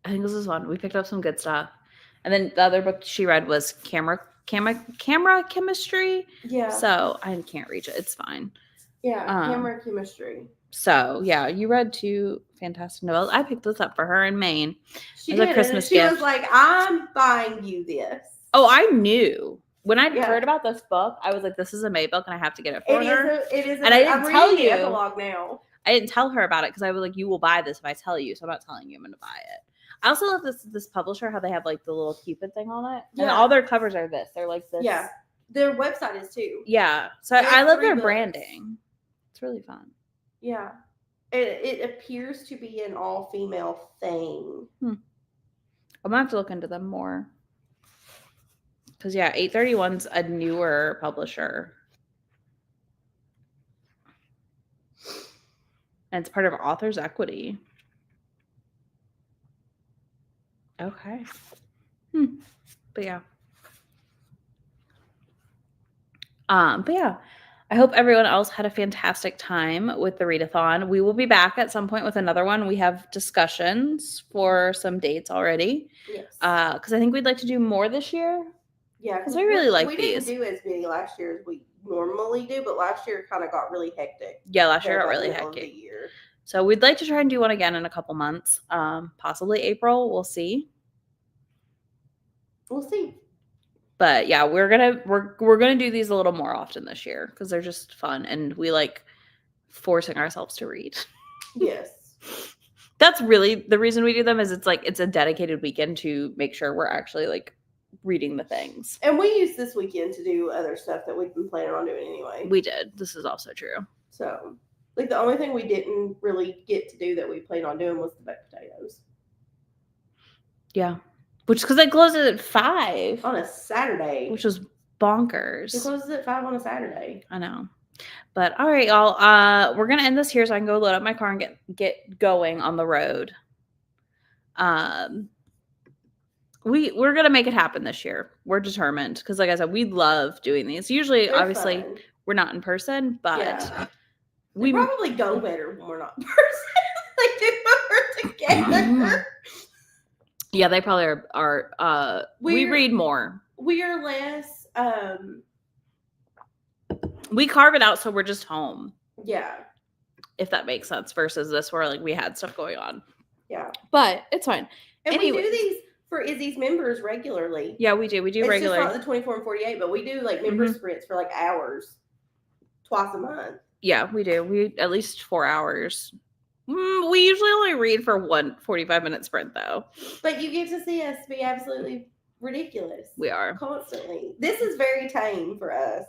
think this is fun. We picked up some good stuff. And then the other book she read was Camera Chemistry. Yeah. So I can't reach it. It's fine. Yeah, Camera Chemistry. So yeah, you read 2 fantastic novels. I picked this up for her in Maine. She as a did. Christmas She gift. was like, I'm buying you this. Oh, I knew. When I heard about this book, I was like, this is a May book and I have to get it for her. It is. And I didn't I'm tell reading you. the epilogue now. I didn't tell her about it because I was like, you will buy this if I tell you. So I'm not telling you I'm going to buy it. I also love this publisher, how they have like the little Cupid thing on it. Yeah. And all their covers are this. They're like this. Yeah. Their website is too. Yeah. So I love their branding. It's really fun. Yeah. It appears to be an all-female thing. I'm going to have to look into them more. Because, yeah, 831's a newer publisher. And it's part of Authors Equity. Okay. But yeah. I hope everyone else had a fantastic time with the readathon. We will be back at some point with another one. We have discussions for some dates already. Yes. Because I think we'd like to do more this year. Yeah. Because we really like these. We didn't do as many last year as we normally do, but last year kind of got really hectic. Yeah, last year got really hectic. So we'd like to try and do one again in a couple months. Possibly April. We'll see. We'll see. But yeah, we're gonna do these a little more often this year because they're just fun and we like forcing ourselves to read. Yes. That's really the reason we do them is it's a dedicated weekend to make sure we're actually like reading the things. And we used this weekend to do other stuff that we've been planning on doing anyway. We did. This is also true. So like the only thing we didn't really get to do that we planned on doing was the baked potatoes. Yeah. Which because it closes at 5 on a Saturday, which was bonkers. It closes at 5 on a Saturday. I know, but all right, y'all. We're gonna end this here so I can go load up my car and get going on the road. We're gonna make it happen this year. We're determined because, like I said, we love doing these. Usually, They're obviously, fun. We're not in person, but we probably go better when we're not in person. Like when we're together. Yeah, they probably are. We read more. We are less. We carve it out so we're just home. Yeah. If that makes sense. Versus this where like we had stuff going on. Yeah. But it's fine. And we do these for Izzy's members regularly. Yeah, we do. We do regularly. It's just not the 24 and 48, but we do like member sprints for like hours, twice a month. Yeah, we do. We at least 4 hours. We usually only read for 45-minute sprint, though. But you get to see us be absolutely ridiculous. We are. Constantly. This is very tame for us.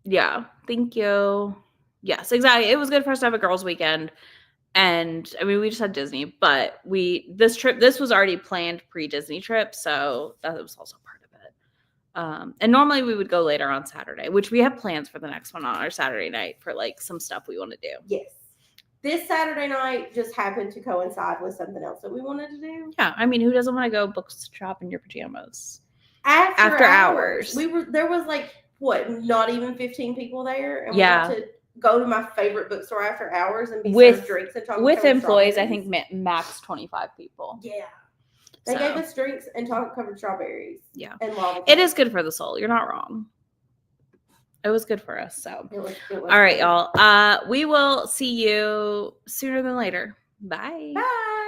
Yeah. Thank you. Yes, exactly. It was good for us to have a girls' weekend. And I mean, we just had Disney, but this was already planned pre-Disney trip, so that was also part of it. And normally we would go later on Saturday, which we have plans for the next one on our Saturday night for like some stuff we want to do. Yes. This Saturday night just happened to coincide with something else that we wanted to do. Yeah, I mean, who doesn't want to go book shop in your pajamas? After hours. There was like, what, not even 15 people there? And Yeah. we got to go to my favorite bookstore after hours and be With- served drinks and chocolate With covered employees, I strawberries. think max 25 people. Yeah. They So, gave us drinks and chocolate covered strawberries. Yeah. And lava it is cake. good for the soul. You're not wrong. It was good for us. So, It was all right, good. y'all. We will see you sooner than later. Bye. Bye.